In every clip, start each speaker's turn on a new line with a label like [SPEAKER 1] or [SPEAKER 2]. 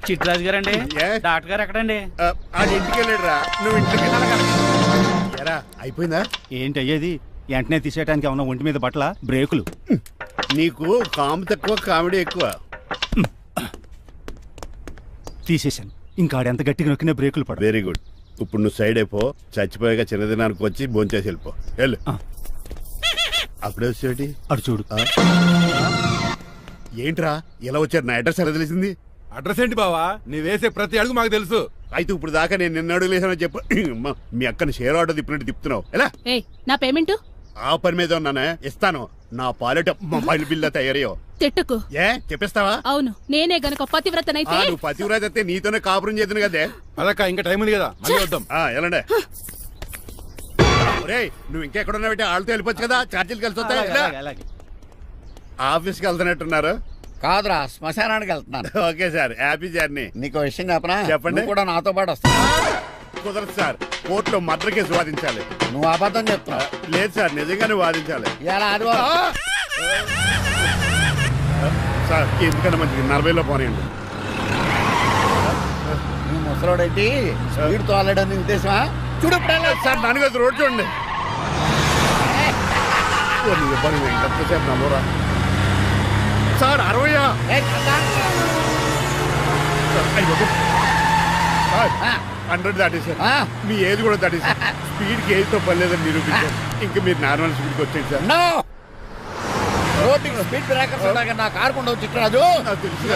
[SPEAKER 1] చిట్రాజు గారండి డాక్టర్ గారు ఎక్కడండి?
[SPEAKER 2] ఇంటికి వెళ్ళాడురా, నువ్వు ఇంటికి ఎరా అయిపోయిందా?
[SPEAKER 3] ఏంటి అయ్యేది? వెంటనే తీసేయడానికి ఏమన్నా ఒంటి మీద బట్టల బ్రేకులు?
[SPEAKER 2] నీకు కాము తక్కువ కామెడీ ఎక్కువ.
[SPEAKER 3] తీసేశాను. ఇంకా ఆడెంత గట్టిగా నొక్కినా బ్రేకులు పడ.
[SPEAKER 2] Very good. ఇప్పుడు నువ్వు సైడ్ అయిపో, చచ్చిపోయాక చిన్నదినానికి వచ్చి భోంచేసి వెళ్ళిపో. వెళ్ళు. అప్పుడే వచ్చేటి
[SPEAKER 3] అటు చూడు.
[SPEAKER 2] ఏంట్రా ఇలా వచ్చారు? నా అడ్రస్ ఎలా తెలిసింది?
[SPEAKER 4] అడ్రస్ ఏంటి బావా? నీ వేసే ప్రతి అడుగు మాకు తెలుసు.
[SPEAKER 2] అయితే ఇప్పుడు దాకా నేను నిన్న అడుగులేసానో చెప్పు. మీ అక్కని షేర్ ఆర్డర్ తిప్పినట్టు తిప్పుతున్నావు ఎలా?
[SPEAKER 5] నా పేమెంట్
[SPEAKER 2] ఆ పని మీద ఉన్నానే, ఇస్తాను. నా పాలెట మొబైల్ బిల్ తయారయ్యో.
[SPEAKER 5] తిట్టుకు
[SPEAKER 2] ఏ చెప్పిస్తావా?
[SPEAKER 5] అవును, నేనే గనక పతివ్రతనైతే.
[SPEAKER 2] నువ్వు పతివ్రత అయితే నీతోనే కాపురం చేద్దును కదే.
[SPEAKER 4] అదక్క ఇంకా టైం ఉంది కదా, మళ్ళీ వద్దాం.
[SPEAKER 2] ఎలాండే నువ్వు ఇంకెక్కడున్నావు? వాళ్ళతో వెళ్ళిపోవచ్చు కదా, ఛార్జీలు కలిసి వస్తాయి. ఆఫీస్కి వెళ్తున్నట్టున్నారు.
[SPEAKER 6] కాదురా, శ్మశానానికి వెళ్తున్నాను.
[SPEAKER 2] Okay sir, happy journey.
[SPEAKER 6] నీకు విషయం చెప్పనా?
[SPEAKER 2] చెప్పండి.
[SPEAKER 6] కూడా నాతో పాటు వస్తా.
[SPEAKER 2] కుదరదు సార్, కోర్టులో మర్డర్ కేసు వాదించాలి.
[SPEAKER 6] నువ్వు అబద్ధం చెప్తున్నావు.
[SPEAKER 2] లేదు సార్, నిజంగానే వాదించాలి.
[SPEAKER 6] ఇలా ఆదివారం
[SPEAKER 2] సార్ ఎందుకన్నా మంచిది 40లో పోనీయండి.
[SPEAKER 6] నువ్వు ముసలోడేంటి స్పీడ్ తో ఆల్రెడీ ఉద్దేశమా? చూడు
[SPEAKER 2] సార్ నాన్నగారు రోడ్ చూడండి. ఎంతసేపు నమ్మరా సార్? 60 100 దాటేశారు. మీ ఏది కూడా దాటేశారు. స్పీడ్కి ఏదితో పని లేదని నిరూపించారు. ఇంకా మీరు నార్మల్ స్పీడ్కి వచ్చేది సార్.
[SPEAKER 6] రోడ్డు స్పీడ్ బ్రేకర్స్ ఉండగా నా కారు కొండ వచ్చి రాజు
[SPEAKER 2] తెలుసు.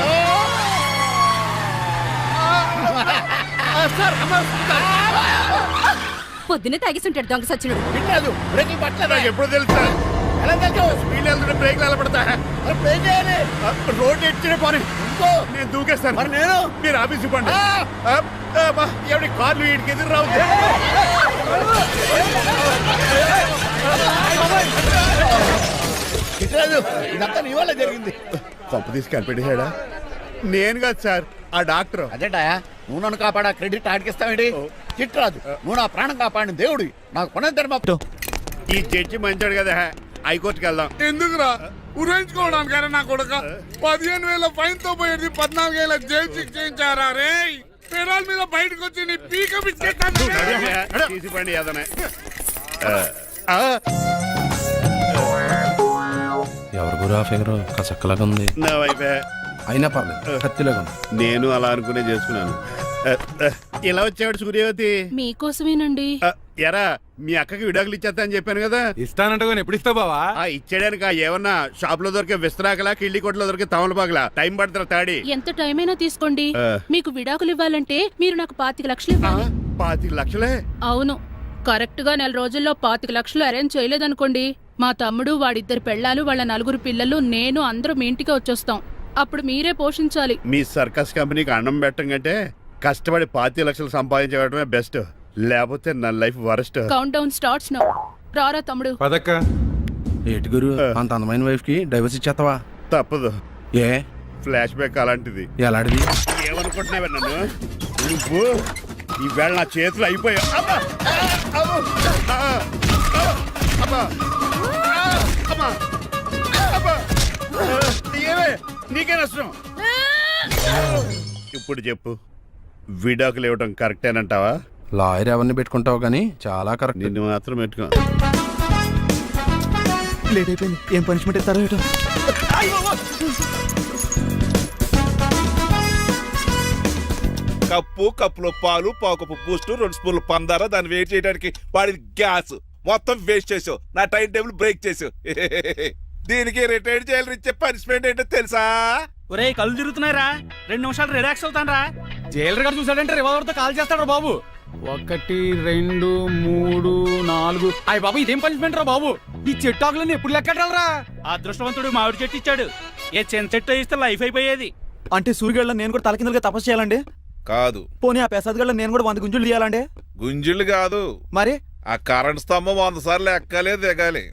[SPEAKER 5] పొద్దున్నే తాగిస్తుంటాడు దొంగ సచ్చినుడు.
[SPEAKER 6] వినలేదు, బ్రేకింగ్ పట్టలేదు.
[SPEAKER 2] నాకు ఎప్పుడు తెలుసు సార్?
[SPEAKER 6] ఎలా తెలుసు?
[SPEAKER 2] స్పీడ్ వెళ్తుంటే బ్రేక్లు ఎలా పడతా?
[SPEAKER 6] బ్రేక్ చేయాలి.
[SPEAKER 2] రోడ్డు ఎచ్చిన పోనీ
[SPEAKER 6] ఇంకో
[SPEAKER 2] నేను దూకేస్తాను.
[SPEAKER 6] మరి నేను
[SPEAKER 2] మీరు ఆఫీస్ ఇవ్వండి. ఎవరి కార్లు వీటికి ఎదురు రావు.
[SPEAKER 6] చిట్రాజు, ఇదంతా నీ వల్ల జరిగింది.
[SPEAKER 2] తప్పు తీసి కనిపెట్టేశాడా? నేను కాదు సార్, ఆ డాక్టర్.
[SPEAKER 6] అదేంటాయా, నువ్వు నన్ను కాపాడా క్రెడిట్ ఆడికిస్తావేంటి? చిట్రాజు, నువ్వు నా ప్రాణం కాపాడిన దేవుడి, నాకు పునర్ధర్మ.
[SPEAKER 2] ఈ జడ్జి మంచాడు కదా, హైకోర్టుకి వెళ్దాం.
[SPEAKER 4] ఎందుకురా ఉరేంచుకోవడానికి? నా కొడుక 15,000 ఫైన్ తో పోయేది 14 ఏళ్ళ జైలు శిక్ష చేయించారా రే? పెరాల్ మీద బయటకు వచ్చి నీ పీక
[SPEAKER 2] తీసిపండి ఏదనే.
[SPEAKER 7] ఎవరు గురు? ఆ ఫిగర్ కసక్కలాగా ఉంది.
[SPEAKER 2] నా వైపే
[SPEAKER 7] అయినా పర్లేదు, కత్తిలాగా ఉంది.
[SPEAKER 2] నేను అలా అనుకునే చేసుకున్నాను. ఇలా వచ్చాడు సూర్యవతి.
[SPEAKER 5] మీకోసమేనండి.
[SPEAKER 2] ఎరా మీ అక్కకి విడాకులు ఇచ్చేస్తా అని చెప్పాను కదా.
[SPEAKER 4] ఇస్తానంటే ఎప్పుడు ఇస్తావు బావా?
[SPEAKER 2] ఇచ్చేయడానికి ఏమన్నా షాప్ లో దొరికే విస్తరాకలా, కిళ్ళి కొట్లో దొరికే తమలపాకలా టైం పడుతున్నా తాడి.
[SPEAKER 5] ఎంత టైం అయినా తీసుకోండి. మీకు విడాకులు ఇవ్వాలంటే మీరు నాకు 25 లక్షలు ఇవ్వాలి.
[SPEAKER 2] 25 లక్షలే?
[SPEAKER 5] అవును, కరెక్ట్ గా 4 రోజుల్లో 25 లక్షలు అరేంజ్ చేయలేదనుకోండి, మా తమ్ముడు, వాడిద్దరు పెళ్ళాలు, వాళ్ళ 4 పిల్లలు, నేను అందరూ మీ ఇంటికి వచ్చేస్తాం. అప్పుడు మీరే పోషించాలి.
[SPEAKER 2] మీ సర్కస్ కంపెనీకి అన్నం పెట్టం కంటే కష్టపడి 25 లక్షలు సంపాదించడమే బెస్ట్. లేకపోతే నా life worst.
[SPEAKER 5] Count down starts now. రారా తమ్ముడు.
[SPEAKER 4] పదక్క.
[SPEAKER 7] ఏటి గురు, అంత అందమైన వైఫ్ కి డైవర్స్ ఇచ్చేస్తావా?
[SPEAKER 2] తప్పదు.
[SPEAKER 7] ఏ
[SPEAKER 2] ఫ్లాష్ బ్యాక్ అలాంటిది.
[SPEAKER 7] ఎలాంటిది?
[SPEAKER 2] ఏమనుకుంటున్నావా నన్ను? నువ్వు ఈవేళ నా చేతులు అయిపోయావు. నీకే నష్టం. ఇప్పుడు చెప్పు, విడాకులు ఇవ్వటం కరెక్టేనంటావా?
[SPEAKER 7] లాయర్ ఎవరిని పెట్టుకుంటావు కానీ చాలా కరెక్ట్.
[SPEAKER 2] నిన్ను మాత్రం పెట్టుకో.
[SPEAKER 3] లేట్ అయిపోయింది. ఏం పనిష్మెంట్ ఇస్తారో ఏటో.
[SPEAKER 8] కప్పులో పాలు, పావుకప్పు బూస్ట్, 2 స్పూన్లు పందార, దాన్ని వెయిట్ చేయడానికి వాడి గ్యాస్ మొత్తం వేస్ట్ చేసావు. నా టైం టేబుల్ బ్రేక్ చేసావు. దీనికి రిటైర్డ్ జైలు ఇచ్చే పనిష్మెంట్ ఏంటో తెలుసా?
[SPEAKER 1] ఒరే కళ్ళు తిరుగుతున్నారా? 2 నిమిషాలు రిలాక్స్ అవుతాను రా.
[SPEAKER 3] జైలర్ గారు చూసాడంటే రివాల్వర్ తో కాల్ చేస్తాడు బాబు. 1 2 3 4. అయ్య బాబు, ఇదేం పనిష్మెంట్ రా బాబు? ఈ చెట్టాకులన్నీ ఎప్పుడు లెక్కటాలరా?
[SPEAKER 1] అదృష్టవంతుడు మామిడి చెట్టు ఇచ్చాడు. ఏ చిన్న చెట్టు ఇస్తే లైఫ్ అయిపోయేది.
[SPEAKER 3] అంటే సూర్యగళ్ళ నేను కూడా తలకిందులుగా తపస్సు చేయాలండి?
[SPEAKER 8] కాదు.
[SPEAKER 3] పోనీ ఆ పెసాద్ నేను కూడా 100 గుంజులు తీయాలండి?
[SPEAKER 8] గుంజిళ్ళు కాదు,
[SPEAKER 3] మరి
[SPEAKER 8] ఆ కరెంట్ స్తంభం 100 సార్లు ఎక్కాలి, దిగాలి.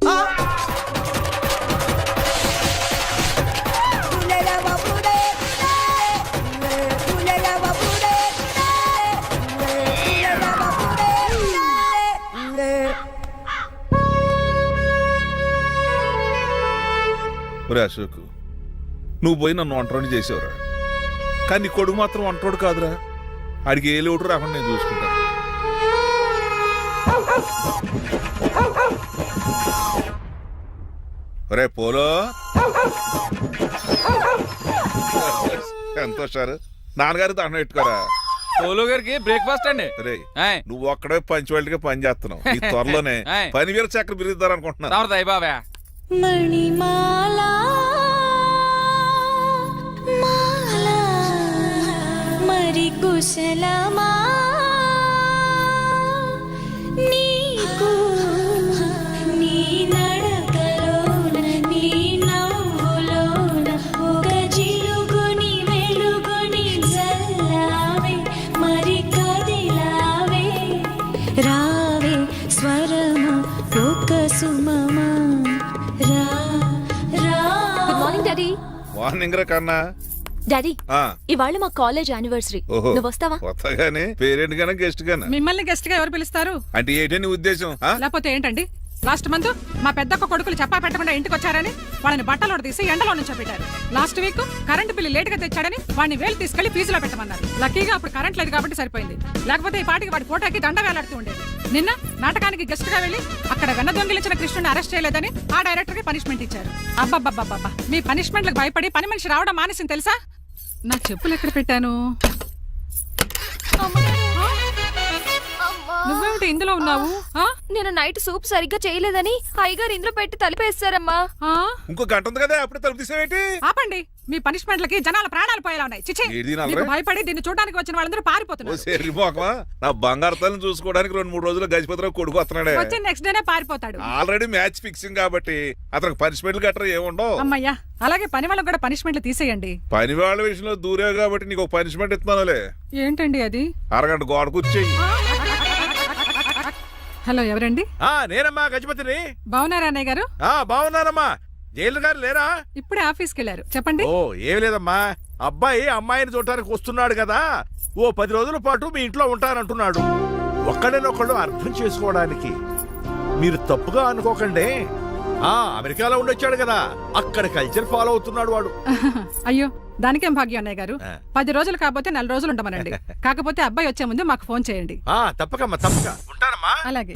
[SPEAKER 8] అశోక్, నువ్వు పోయి నన్ను ఒంటరిని చేసేవరా. కానీ నీ కొడుకు మాత్రం వంటోడు కాదురా. ఆడికి ఏ లోటు రాకుండా నేను చూసుకుంటాను. రే పోలో సంతోషారు నాన్నగారు దండం పెట్టుకోరా.
[SPEAKER 3] పోలో గారికి బ్రేక్ఫాస్ట్ అండి.
[SPEAKER 8] రే నువ్వు ఒక్కడే పంచువాళ్ళగా పని చేస్తున్నావు. ఈ త్వరలోనే పని వీర చక్ర బిరుద్దారు అనుకుంటున్నా.
[SPEAKER 3] బాబా
[SPEAKER 9] మణిమాలా మాలా మరి కుశలమా నీకు నీ నడకలోన నీ నవ్వులోన ఒక జిలుగుని వెలుగుని జల్లావే మరి కదిలావే రావే స్వరమా ఒక సుమమా రా రా.
[SPEAKER 10] Good morning daddy.
[SPEAKER 8] మార్నింగ్ రా కన్నా.
[SPEAKER 10] డాడీ
[SPEAKER 8] ఆ,
[SPEAKER 10] ఇవాళ మా కాలేజ్ యానివర్సరీ.
[SPEAKER 8] ఓహో.
[SPEAKER 10] నువ్వు వస్తావా?
[SPEAKER 8] కొత్తగానే పేరెంట్ గానే గెస్ట్ గానే
[SPEAKER 5] మిమ్మల్ని గెస్ట్ గా ఎవరు పిలుస్తారు?
[SPEAKER 8] అంటే ఏంటని ఉద్దేశం? ఆ?
[SPEAKER 5] లేకపోతే ఏంటండి, లాస్ట్ మంత్ మా పెద్దక్క కొడుకులు చెప్పా పెట్టకుండా ఇంటికి వచ్చారని వాళ్ళని బట్టలు తీసి ఎండలో నుంచోబెట్టారు. Last week current bill late గా తెచ్చాడని వాడిని వేలు తీసుకెళ్లి ఫీజులో పెట్టమన్నారు. లక్కీగా అప్పుడు కరెంట్ లేదు కాబట్టి సరిపోయింది, లేకపోతే ఈ పాటికి వాడి ఫోటోకి దండ వేలాడుతూ ఉండేది. నిన్న నాటకానికి గెస్ట్ గా వెళ్లి అక్కడ వెన్న దొంగిలించిన కృష్ణుని అరెస్ట్ చేయలేదని ఆ డైరెక్టర్ కి పనిష్మెంట్ ఇచ్చారు. అబ్బబ్బబ్బబ్బా, మీ పనిష్మెంట్లకు భయపడి పని మనిషి రావడం మానేసింది తెలుసా? నా చెప్పులు ఎక్కడ పెట్టాను? నువ్వేమిటి ఇందులో ఉన్నావు?
[SPEAKER 10] నేను నైట్ సూప్ సరిగ్గా చేయలేదని అయ్యగారు ఇందులో పెట్టి తలిపేస్తారమ్మా.
[SPEAKER 8] ఇంకో గంట ఉంది కదా, అప్పుడే తలుపు తీసేవేంటి?
[SPEAKER 5] ఆపండి, మీ పనిష్మెంట్లకి జనాల ప్రాణాలు పోయేలా ఉన్నాయి. చిచి,
[SPEAKER 8] ఏది నల్లరే?
[SPEAKER 5] మీకు భయపడి దీన్ని చూడడానికి వచ్చిన వాళ్ళందరూ
[SPEAKER 8] ఓ
[SPEAKER 5] పారిపోతున్నారు.
[SPEAKER 8] సెర్రిపోకమా, నా బంగారు తల్లిని చూసుకోవడానికి 2-3 రోజులు గజపతిరావు కొడుకు వస్తున్నాడే.
[SPEAKER 5] వచ్చి నెక్స్ట్ డేనే పారిపోతాడు.
[SPEAKER 8] ఆల్రెడీ మ్యాచ్ ఫిక్సింగ్ కాబట్టి అతనికి పనిష్మెంట్లు గట్రా ఏముండవు.
[SPEAKER 5] అమ్మయ్యా, అలాగే పని వాళ్ళకి కూడా పనిష్మెంట్లు తీసేయండి.
[SPEAKER 8] పని వాళ్ళ విషయంలో దూరేవు కాబట్టి నీకు ఒక పనిష్మెంట్ ఇస్తున్నానులే.
[SPEAKER 5] ఏంటండి అది?
[SPEAKER 8] అరగంట గోడ కూర్చేయి.
[SPEAKER 5] హలో, ఎవరండి?
[SPEAKER 11] నేనమ్మా గజపతిని.
[SPEAKER 5] బాగున్నారా అన్నయ్య గారు?
[SPEAKER 11] బాగున్నానమ్మా. జైలు గారు లేరా?
[SPEAKER 5] ఇప్పుడే ఆఫీస్కి వెళ్ళారు. చెప్పండి.
[SPEAKER 11] ఓ ఏం లేదమ్మా, అబ్బాయి అమ్మాయిని చూడటానికి వస్తున్నాడు కదా, ఓ 10 రోజుల పాటు మీ ఇంట్లో ఉంటానంటున్నాడు. ఒక్కడనొక్కడు అర్థం చేసుకోవడానికి మీరు తప్పుగా అనుకోకండి. అమెరికాలో ఉండొచ్చాడు కదా, అక్కడ కల్చర్ ఫాలో అవుతున్నాడు వాడు.
[SPEAKER 5] అయ్యో, దానికేం భాగ్యం అన్నయ్య గారు. 10 రోజులు కాకపోతే 4 రోజులు ఉండమనండి. కాకపోతే అబ్బాయి వచ్చే ముందు మాకు ఫోన్ చేయండి.
[SPEAKER 11] తప్పకమ్మా, తప్పక ఉంటానమ్మా.
[SPEAKER 5] అలాగే.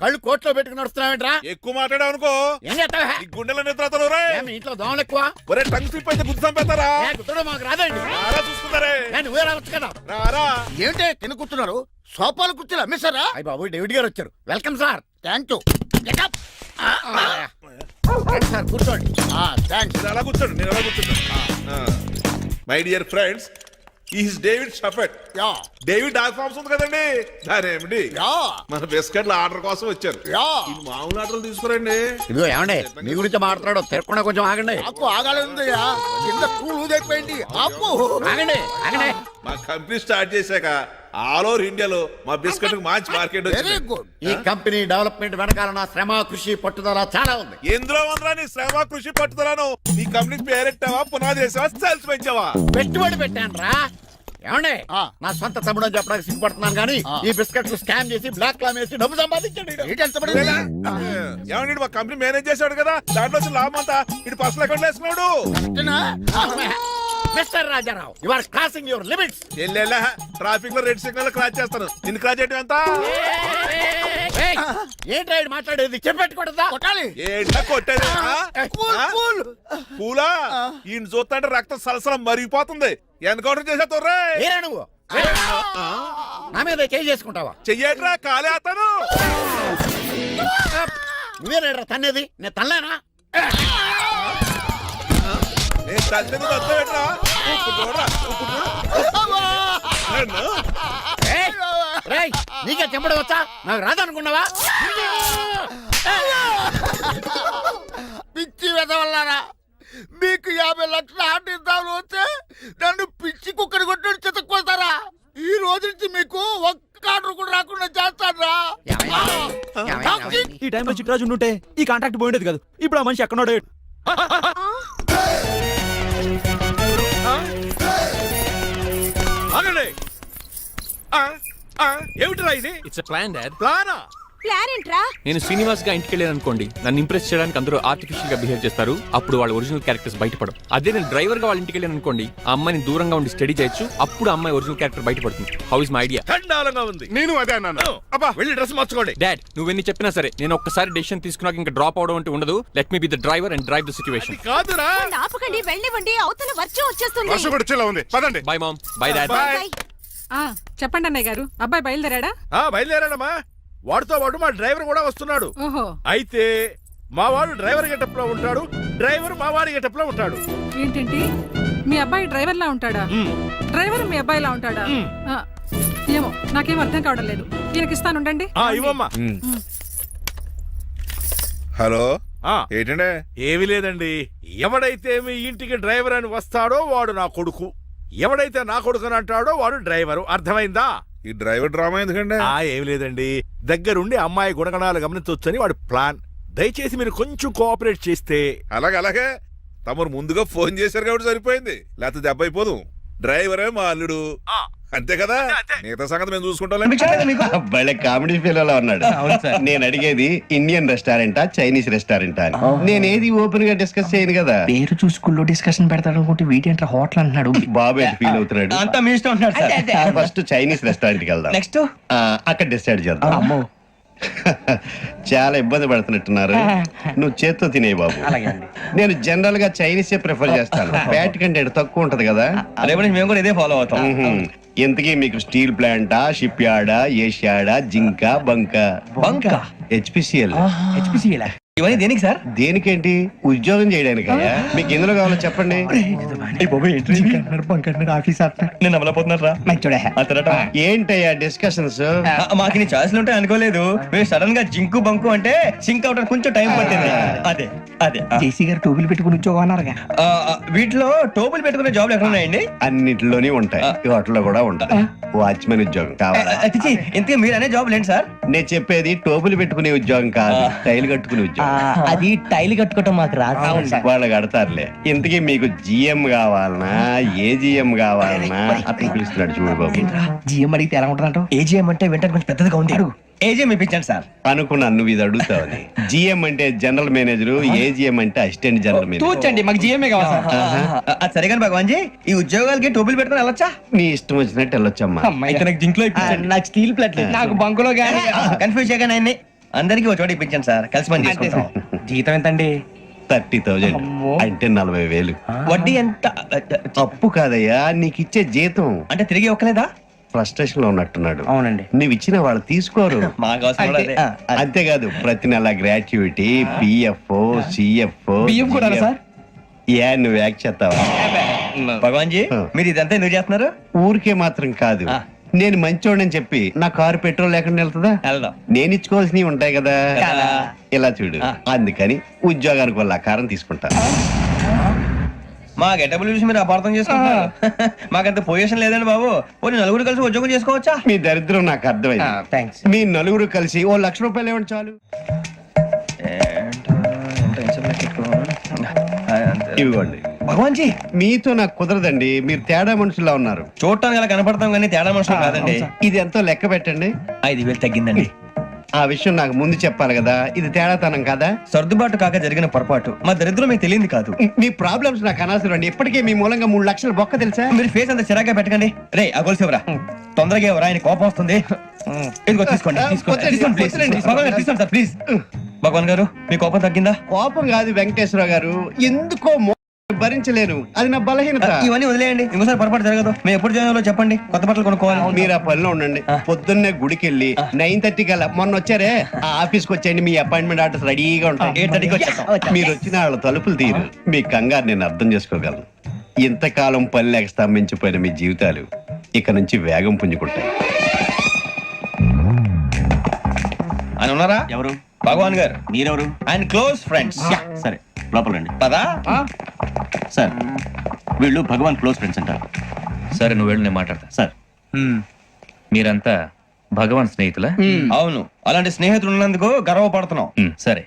[SPEAKER 6] కళ్ళు కోట్లో పెట్టుకుని నడుస్తున్నావేంట్రా?
[SPEAKER 8] ఎక్కువ మాట్లాడావు అనుకో
[SPEAKER 6] ఏం చేస్తావా?
[SPEAKER 8] ఈ గుండెల నిద్రతలు
[SPEAKER 6] మీ ఇంట్లో దోమలు ఎక్కువ?
[SPEAKER 8] ఒరే టంగ్ స్లిప్ అయితే గుర్తు చంపేస్తారా?
[SPEAKER 6] గుర్తుడు మాకు రాదండి.
[SPEAKER 8] రారా చూసుకున్నారే.
[SPEAKER 6] నువ్వే రావచ్చు కదా.
[SPEAKER 8] రారా.
[SPEAKER 6] ఏంటే కింద కూర్చున్నారు? సోఫాలు కూర్చుని అమ్మేశారా? అయ్యి బాబు, డేవిడ్ గారు వచ్చారు. Welcome sir. Thank you. Sir కూర్చోండి. థ్యాంక్స్.
[SPEAKER 8] నేను అలా కూర్చోండి, నేను అలా కూర్చుంటా. My dear friends, is David Shafet. David dog farms ఉంది కదండి, దానేమిటి మన బిస్కెట్ల ఆర్డర్ కోసం వచ్చారు. ఈ మామూలు ఆర్డర్లు తీసుకురండి.
[SPEAKER 6] ఇదిగో ఏమండి, మీ గురించి మాట్లాడు, తిరగకుండా కొంచెం ఆగండి. ఆపు, ఆగాలందయ్యా. కింద కూల్ ఊదైపోయింది. ఆపు, ఆగండి, ఆగండి.
[SPEAKER 8] మా కంపెనీ స్టార్ట్ చేశాక ఆల్ ఓవర్ ఇండియాలో మా బిస్కెట్ మంచి మార్కెట్
[SPEAKER 6] వెరీ గుడ్. ఈ కంపెనీ డెవలప్మెంట్ వెనకాల నా శ్రమ, కృషి, పట్టుదల చాలా ఉంది.
[SPEAKER 8] ఎందులో ఉందిరా నీ శ్రమ, కృషి, పట్టుదలను? నీ కంపెనీకి పేరెట్టావా, పునాది వేసావా, సేల్స్ పెంచావా?
[SPEAKER 6] పెట్టుబడి పెట్టాను రా. ఏమండి, నా సొంత తమ్ముడు అని చెప్పడానికి సిగ్గుపడుతున్నాను కానీ ఈ బిస్కెట్లు స్కామ్ చేసి బ్లాక్ లా వేసి డబ్బు సంపాదించండి.
[SPEAKER 8] ఏమండి, మా కంపెనీ మేనేజ్ చేశాడు కదా, దాంట్లో వచ్చిన లాభం అంతా ఇటు పర్సనల్ అకౌంట్ వేసుకున్నాడు.
[SPEAKER 6] Mister Rajarao, you are crossing your limits.
[SPEAKER 8] ఎల్లెల్లా ట్రాఫిక్ లో రెడ్ సిగ్నల్ క్రాస్ చేస్తాను. నిన్ను క్రాస్ చేయడం ఎంత?
[SPEAKER 6] ఏంట్రా ఇది మాట్లాడేది? చెప్పెట్టుకూడదా? కొట్టాలి.
[SPEAKER 8] ఏంటా కొట్టేది? పూలా ఈయన చూస్తుంటే రక్తం సలసలం మరిగిపోతుంది. ఎన్కౌంటర్ చేసేతోర్రే
[SPEAKER 6] నువ్వు నా మీద చేయి చేసుకుంటావా?
[SPEAKER 8] చెయ్యట్రా, కాలే అతను.
[SPEAKER 6] నువ్వేరా తన్నేది? నేను తనలేనా?
[SPEAKER 8] నేను తల్లిని వద్దవేట్రా.
[SPEAKER 6] నీకే చెంపడం వచ్చా? నాకు రాదనుకున్నావా? పిచ్చి వెదవల్లారా, మీకు 50 లక్షలు ఆటిద్దామని వస్తే నన్ను పిచ్చి కుక్కడి కొట్టి చితక్కుపోతారా? ఈ రోజు నుంచి మీకు ఒక్క ఆర్డర్ కూడా రాకుండా చేస్తారా?
[SPEAKER 3] ఈ టైంలో చిట్రాజు ఉంటే ఈ కాంట్రాక్ట్ పోయిండేది కాదు. ఇప్పుడు ఆ మనిషి ఎక్కడో
[SPEAKER 11] ఆగండి, ఏమిటిరా ఇది?
[SPEAKER 12] It's plan dad.
[SPEAKER 11] ప్లానా?
[SPEAKER 10] ప్లాన్ ఏంట్రా?
[SPEAKER 12] నేను శ్రీనివాస్ గా ఇంటికి వెళ్ళాను అనుకోండి, నన్ను ఇంప్రెస్ చేయడానికి అందరూ ఆర్టిఫిషియల్ గా బిహేవ్ చేస్తారు. అప్పుడు వాళ్ళ ఒరిజినల్ క్యారెక్టర్స్ బయటపడవు. అదే నేను డ్రైవర్ గా వాళ్ళ ఇంటికి వెళ్ళాను అనుకోండి, ఆ అమ్మాయిని దూరంగా ఉండి స్టడీ చేయొచ్చు. అప్పుడు ఆ అమ్మాయి ఒరిజినల్ క్యారెక్టర్ బయటపడుతుంది. How is my idea?
[SPEAKER 11] చండాలంగా ఉంది.
[SPEAKER 2] నేను అదే అన్నాను.
[SPEAKER 11] అబ్బా వెళ్ళి డ్రెస్ మార్చుకోండి.
[SPEAKER 12] డాడ్, నువ్వెన్ని చెప్పినా సరే నేను ఒక్కసారి డెసిషన్ తీసుకున్నాక ఇంకా డ్రాప్ అవడం అంటే ఉండదు. Let me be the driver and drive the situation.
[SPEAKER 11] కాదురా,
[SPEAKER 10] ఆపకండి, వెళ్ళివ్వండి, అవతల వర్షం వచ్చేస్తుంది.
[SPEAKER 2] వర్షం కూడా వచ్చేలా ఉంది. పదండి.
[SPEAKER 12] Bye mom. Bye dad.
[SPEAKER 5] చెప్పండి అన్నయ్య గారు, అబ్బాయి బయలుదేరాడా?
[SPEAKER 11] బయలుదేరాడమ్మా. వాడితో పాటు మా డ్రైవర్ కూడా వస్తున్నాడు.
[SPEAKER 5] ఓహో,
[SPEAKER 11] అయితే మా వాడు డ్రైవర్ గెటప్ లో ఉంటాడు, డ్రైవర్ మా వాడి గెటప్ లో ఉంటాడు.
[SPEAKER 5] ఏంటంటే మీ అబ్బాయి డ్రైవర్ లా ఉంటాడా? డ్రైవర్ మీ అబ్బాయి లా ఉంటాడా? ఏమో నాకేం అర్థం కావడం లేదు. ఈయనకి ఇస్తాను, ఉండండి.
[SPEAKER 11] ఇవ్వమ్మా.
[SPEAKER 8] హలో
[SPEAKER 11] ఆ,
[SPEAKER 8] ఏంటంటే?
[SPEAKER 11] ఏమీ లేదండి. ఎవడైతే మీ ఇంటికి డ్రైవర్ అని వస్తాడో వాడు నా కొడుకు, ఎవడైతే నా కొడుకు అని అంటాడో వాడు డ్రైవరు. అర్థమైందా?
[SPEAKER 8] ఈ డ్రైవర్ డ్రామా ఎందుకంటే?
[SPEAKER 11] ఏమి లేదండి, దగ్గరుండి అమ్మాయి గుణగణాలు గమనించవచ్చని వాడి ప్లాన్. దయచేసి మీరు కొంచెం కోఆపరేట్ చేస్తే.
[SPEAKER 8] అలాగే తమరు ముందుగా ఫోన్ చేశారు కాబట్టి సరిపోయింది, లేకపోతే దెబ్బ అయిపోదు. డ్రైవరే మా అల్లుడు, అంతే కదా? మిగతా సంగతి మేము చూసుకుంటాం.
[SPEAKER 6] భలే కామెడీ ఫీల్ ఉన్నాడు. నేను అడిగేది ఇండియన్ రెస్టారెంటా చైనీస్ రెస్టారెంటా అని. నేనేది ఓపెన్ గా డిస్కస్ చేయను కదా.
[SPEAKER 7] పేరు చూసుకుల్లో డిస్కషన్ పెడతాడు అనుకుంటే వీటేంట్రా హోటల్ అంటున్నాడు.
[SPEAKER 6] బాబు ఎట్ ఫీల్ అవుతున్నాడు.
[SPEAKER 7] అంతా మీ ఇష్టం అంటున్నాడు.
[SPEAKER 6] ఫస్ట్ చైనీస్ రెస్టారెంట్ కి వెళ్దాం.
[SPEAKER 7] నెక్స్ట్
[SPEAKER 6] అక్కడ డిసైడ్ చేద్దాం. అమ్మో, చాలా ఇబ్బంది పడుతున్నట్టున్నారు. నువ్వు చేత్తో తినే బాబు. నేను జనరల్ గా చైనీసే ప్రిఫర్ చేస్తాను. ఫ్యాట్ కంటెంట్ తక్కువ ఉంటది కదా.
[SPEAKER 7] మేము కూడా ఇదే ఫాలో అవుతాం.
[SPEAKER 6] ఇంతకీ మీకు స్టీల్ ప్లాంటా, షిప్ యార్డా, ఏషియాడా, జింక, బంకా? హెచ్పిసిఎల్.
[SPEAKER 7] ఇవన్నీ దేనికి సార్?
[SPEAKER 6] దేనికేంటి? ఉద్యోగం చేయడానికి. మీకు ఎందులో కావాలో చెప్పండి. ఏంటయ్యా డిస్కషన్స్?
[SPEAKER 7] మాకు నీ ఛాయిస్లు ఉంటాయి అనుకోలేదు. మీరు సడన్ గా జింకు బంకు అంటే సింక్ అవడానికి కొంచెం టైం పట్టింది. అదే అదే జేసీ గారు టోపులు పెట్టుకుని ఉద్యోగం అన్నారుగా. వీటిలో టోపులు పెట్టుకునే జాబ్లు ఎక్కడ ఉన్నాయండి?
[SPEAKER 6] అన్నిటిలోనే ఉంటాయి, వాటిలో కూడా ఉంటాయి. వాచ్మెన్ ఉద్యోగం కావాలా?
[SPEAKER 7] ఇంతకీ మీరు అనే జాబ్ ఏంటి సార్?
[SPEAKER 6] నేను చెప్పేది టోపులు పెట్టుకునే ఉద్యోగం కాదు, టైల్ కట్టుకునే ఉద్యోగం.
[SPEAKER 7] అది టైల్ కట్టుకోవటం మాకు రాదు.
[SPEAKER 6] వాళ్ళు కడతారులే. ఇంతకీ మీకు జిఎం కావాలనా, ఏజిఎం కావాలనా? అతను పిలుస్తున్నాడు చూడు బాబు.
[SPEAKER 7] జిఎం అడిగితే ఎలా ఉంటుందంట? ఏజిఎం అంటే వెంటనే కొంచెం పెద్దదిగా ఉంది. ఏజిఎం ఇప్పించండి సార్.
[SPEAKER 6] అనుకున్నాను నువ్వు ఇది అడుగుతావని. జిఎం అంటే జనరల్ మేనేజర్, ఏజిఎం అంటే అసిస్టెంట్ జనరల్ మేనేజర్.
[SPEAKER 7] తూచండి, మాకు జిఎంఏ కావాలి సార్. అది సరే కానీ భగవాన్ జీ, ఈ ఉద్యోగాలకి టోపులు పెట్టుకుని వెళ్ళొచ్చా?
[SPEAKER 6] నీ ఇష్టం వచ్చినట్టు వెళ్ళొచ్చమ్మా.
[SPEAKER 7] నాకు జింక్లో నాకు స్టీల్ ప్లేట్, నాకు బంకులో కానీ కన్ఫ్యూజ్ చేయగానే ఆయన్ని అందరికీ ఒక చోట ఇప్పించండి సార్, కలిసి పని చేసుకుంటాం. జీతం ఎంతండి?
[SPEAKER 6] 30,000 అంటే 40,000.
[SPEAKER 7] వడ్డీ ఎంత?
[SPEAKER 6] అప్పు కాదయ్యా, నీకు ఇచ్చే జీతం.
[SPEAKER 7] అంటే తిరిగి ఒక్కలేదా?
[SPEAKER 6] ఫ్రస్ట్రేషన్ లో ఉన్నట్టున్నాడు.
[SPEAKER 7] అవునండి.
[SPEAKER 6] నువ్వు ఇచ్చిన వాళ్ళు తీసుకోరు.
[SPEAKER 7] మాకు అవసరం లేదు.
[SPEAKER 6] అంతేకాదు ప్రతి నెల గ్రాట్యుటీ, పిఎఫ్, సిఎఫ్. ఏ నువ్వు యాక్ట్ చేస్తావా?
[SPEAKER 7] భగవాన్ జీ, మీరు ఇదంతా ఎందుకు చేస్తున్నారు?
[SPEAKER 6] ఊరికే మాత్రం కాదు, నేను మంచోడని చెప్పి నా కారు పెట్రోల్ లేకుండా వెళ్తుందా? నేను ఇచ్చుకోవాల్సినవి ఉంటాయి కదా. ఇలా చూడు, అందుకని ఉద్యోగానికి వాళ్ళ ఆకారం తీసుకుంటా.
[SPEAKER 7] మా గెటబుల్ చూసి మీరు అపార్థం చేసుకుంటారు. మాకంత పొజిషన్ లేదండి బాబు. పోనీ నలుగురు కలిసి ఉద్యోగం చేసుకోవచ్చా?
[SPEAKER 6] మీ దరిద్రం నాకు అర్థమైంది. మీ నలుగురు కలిసి ఓ 1,00,000 రూపాయలు ఇవ్వండి చాలు. ఇవ్వండి.
[SPEAKER 7] భగవాన్ జీ,
[SPEAKER 6] మీతో నాకు కుదరదండి, మీరు తేడా మనుషుల్లా ఉన్నారు.
[SPEAKER 7] చూడటానికి అలా కనపడతాం కానీ తేడా మనుషులు కాదండి.
[SPEAKER 6] ఇది ఎంతో లెక్క పెట్టండి.
[SPEAKER 7] 5,000 తగ్గిందండి.
[SPEAKER 6] ఆ విషయం నాకు ముందు చెప్పాలి కదా, ఇది తేడాతనం కదా.
[SPEAKER 7] సర్దుబాటు కాక జరిగిన పొరపాటు, మా దరిద్రం మీకు తెలియదు కాదు.
[SPEAKER 6] మీ ప్రాబ్లమ్స్ నాకు అనవసరం అండి. ఇప్పటికే మీ మూలంగా 3 లక్షలు బొక్క తెలుసా?
[SPEAKER 7] మీరు ఫేస్ అంత చిరాగ్గా పెట్టకండి. రే ఆ గొలుసు ఎవరా? తొందరగా ఎవరా, ఆయన కోపం వస్తుంది. ఇదిగో తీసుకోండి, తీసుకోండి సార్ ప్లీజ్. భగవాన్ గారు, మీ కోపం తగ్గిందా?
[SPEAKER 6] కోపం కాదు వెంకటేశ్వర గారు, ఎందుకో భరించలేను, అది నా బలహీనత.
[SPEAKER 7] ఇవన్నీ వదిలేయండి, ఇంకోసారి పొరపాటు జరగదు. మేము ఎప్పుడు జాయిన్ చెప్పండి, కొత్త బట్టలు కొనుక్కోవాలి.
[SPEAKER 6] మీరు ఆ పనిలో ఉండండి. పొద్దున్నే గుడికి వెళ్ళి 9:30 కల్లా, మొన్న వచ్చారే ఆ ఆఫీస్కి వచ్చేయండి. మీ అపాయింట్మెంట్ ఆర్డర్స్ రెడీగా ఉంటాయి.
[SPEAKER 7] 8:30కి వచ్చేస్తాం.
[SPEAKER 6] మీరు వచ్చిన వాళ్ళ తలుపులు తీరు. మీ కంగారు నేను అర్థం చేసుకోగలను. ఇంతకాలం పని లేక స్తంభించిపోయిన మీ జీవితాలు ఇక నుంచి వేగం పుంజుకుంటాయి.
[SPEAKER 7] ఆయన ఉన్నారా?
[SPEAKER 12] ఎవరు?
[SPEAKER 7] భగవాన్ గారు.
[SPEAKER 12] మీరెవరు?
[SPEAKER 7] ఆయన క్లోజ్ ఫ్రెండ్స్.
[SPEAKER 12] సరే లోపల రండి.
[SPEAKER 7] పదా
[SPEAKER 12] సార్, వీళ్ళు భగవాన్ క్లోజ్ ఫ్రెండ్స్ అంటారు.
[SPEAKER 13] సరే నువ్వు వెళ్ళు, నేను మాట్లాడతా.
[SPEAKER 12] సార్,
[SPEAKER 13] మీరంతా భగవాన్ స్నేహితులా?
[SPEAKER 7] అవును, అలాంటి స్నేహితులు ఉన్నందుకు గర్వపడుతున్నాం.
[SPEAKER 13] సరే,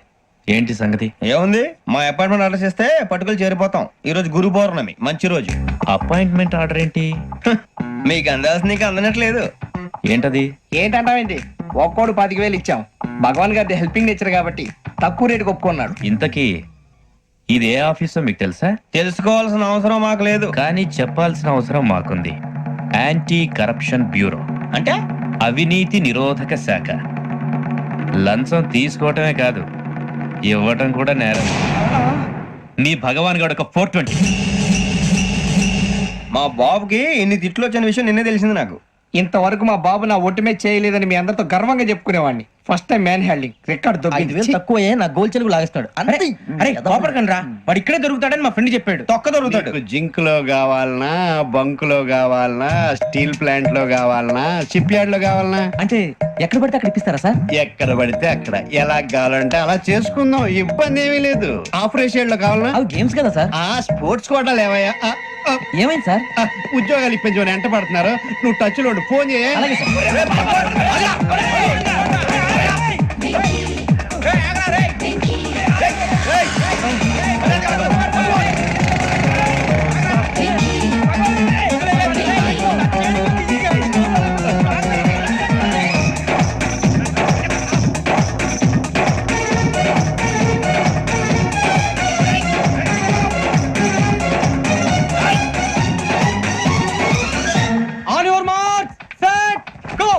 [SPEAKER 13] ఏంటి సంగతి?
[SPEAKER 7] ఏముంది, మా అపాయింట్మెంట్ ఆర్డర్ చేస్తే పట్టుకులు చేరిపోతాం. ఈ రోజు గురు పౌర్ణమి, మంచి రోజు.
[SPEAKER 13] అపాయింట్మెంట్ ఆర్డర్ ఏంటి?
[SPEAKER 7] మీకు అందాల్సిన నీకు అందనట్లేదు.
[SPEAKER 13] ఏంటది?
[SPEAKER 7] ఏంటంటావేంటి, ఒక్కోడు 25,000 ఇచ్చాం. భగవాన్ గారి హెల్పింగ్ నేచర్ కాబట్టి తక్కువ రేటుకి ఒప్పుకున్నాడు.
[SPEAKER 13] ఇంతకీ ఇది ఏ ఆఫీసో మీకు తెలుసా?
[SPEAKER 7] తెలుసుకోవాల్సిన అవసరం మాకు లేదు.
[SPEAKER 13] కానీ చెప్పాల్సిన అవసరం మాకుంది. యాంటీ కరప్షన్ బ్యూరో,
[SPEAKER 7] అంటే
[SPEAKER 13] అవినీతి నిరోధక శాఖ. లంచం తీసుకోవటమే కాదు, ఇవ్వటం కూడా నేరం. మీ భగవాన్ గారు ఒక 420.
[SPEAKER 7] మా బాబుకి ఇన్ని తిట్లు వచ్చిన విషయం నిన్నే తెలిసింది నాకు. ఇంతవరకు మా బాబు నా ఒట్టుమే చేయలేదని మీ అందరితో గర్వంగా చెప్పుకునేవాడిని. First time man handing record దొరికింది.
[SPEAKER 3] తక్కువ నా గోల్ చెలుగు లాగేస్తాడు.
[SPEAKER 7] అరే కోపడకండి రా, వాడు ఇక్కడే దొరుకుతాడని మా ఫ్రెండ్ చెప్పాడు. తొక్క దొరుకుతాడు.
[SPEAKER 2] జింక్ లో కావాలనా, బంక్ లో కావాలనా, స్టీల్ ప్లాంట్ లో కావాలనా, షిప్ యార్డ్ లో కావాలనా?
[SPEAKER 3] అంటే ఎక్కడ పడితే అక్కడ ఇప్పిస్తారా సార్?
[SPEAKER 2] ఎక్కడ పడితే అక్కడ, ఎలా కావాలంటే అలా చేసుకుందాం, ఇబ్బంది ఏమీ లేదు. ఆపరేషన్ లో కావాలనా?
[SPEAKER 3] అవి గేమ్స్ కదా సార్.
[SPEAKER 2] స్పోర్ట్స్ కోటాలు ఏవయ్యా?
[SPEAKER 3] ఏమైంది సార్?
[SPEAKER 2] ఉద్యోగాలు ఇప్పించమని ఎంట పడుతున్నారు. నువ్వు టచ్ లో ఫోన్ చేయ.
[SPEAKER 3] అలాగే sir. On your mark, set, go.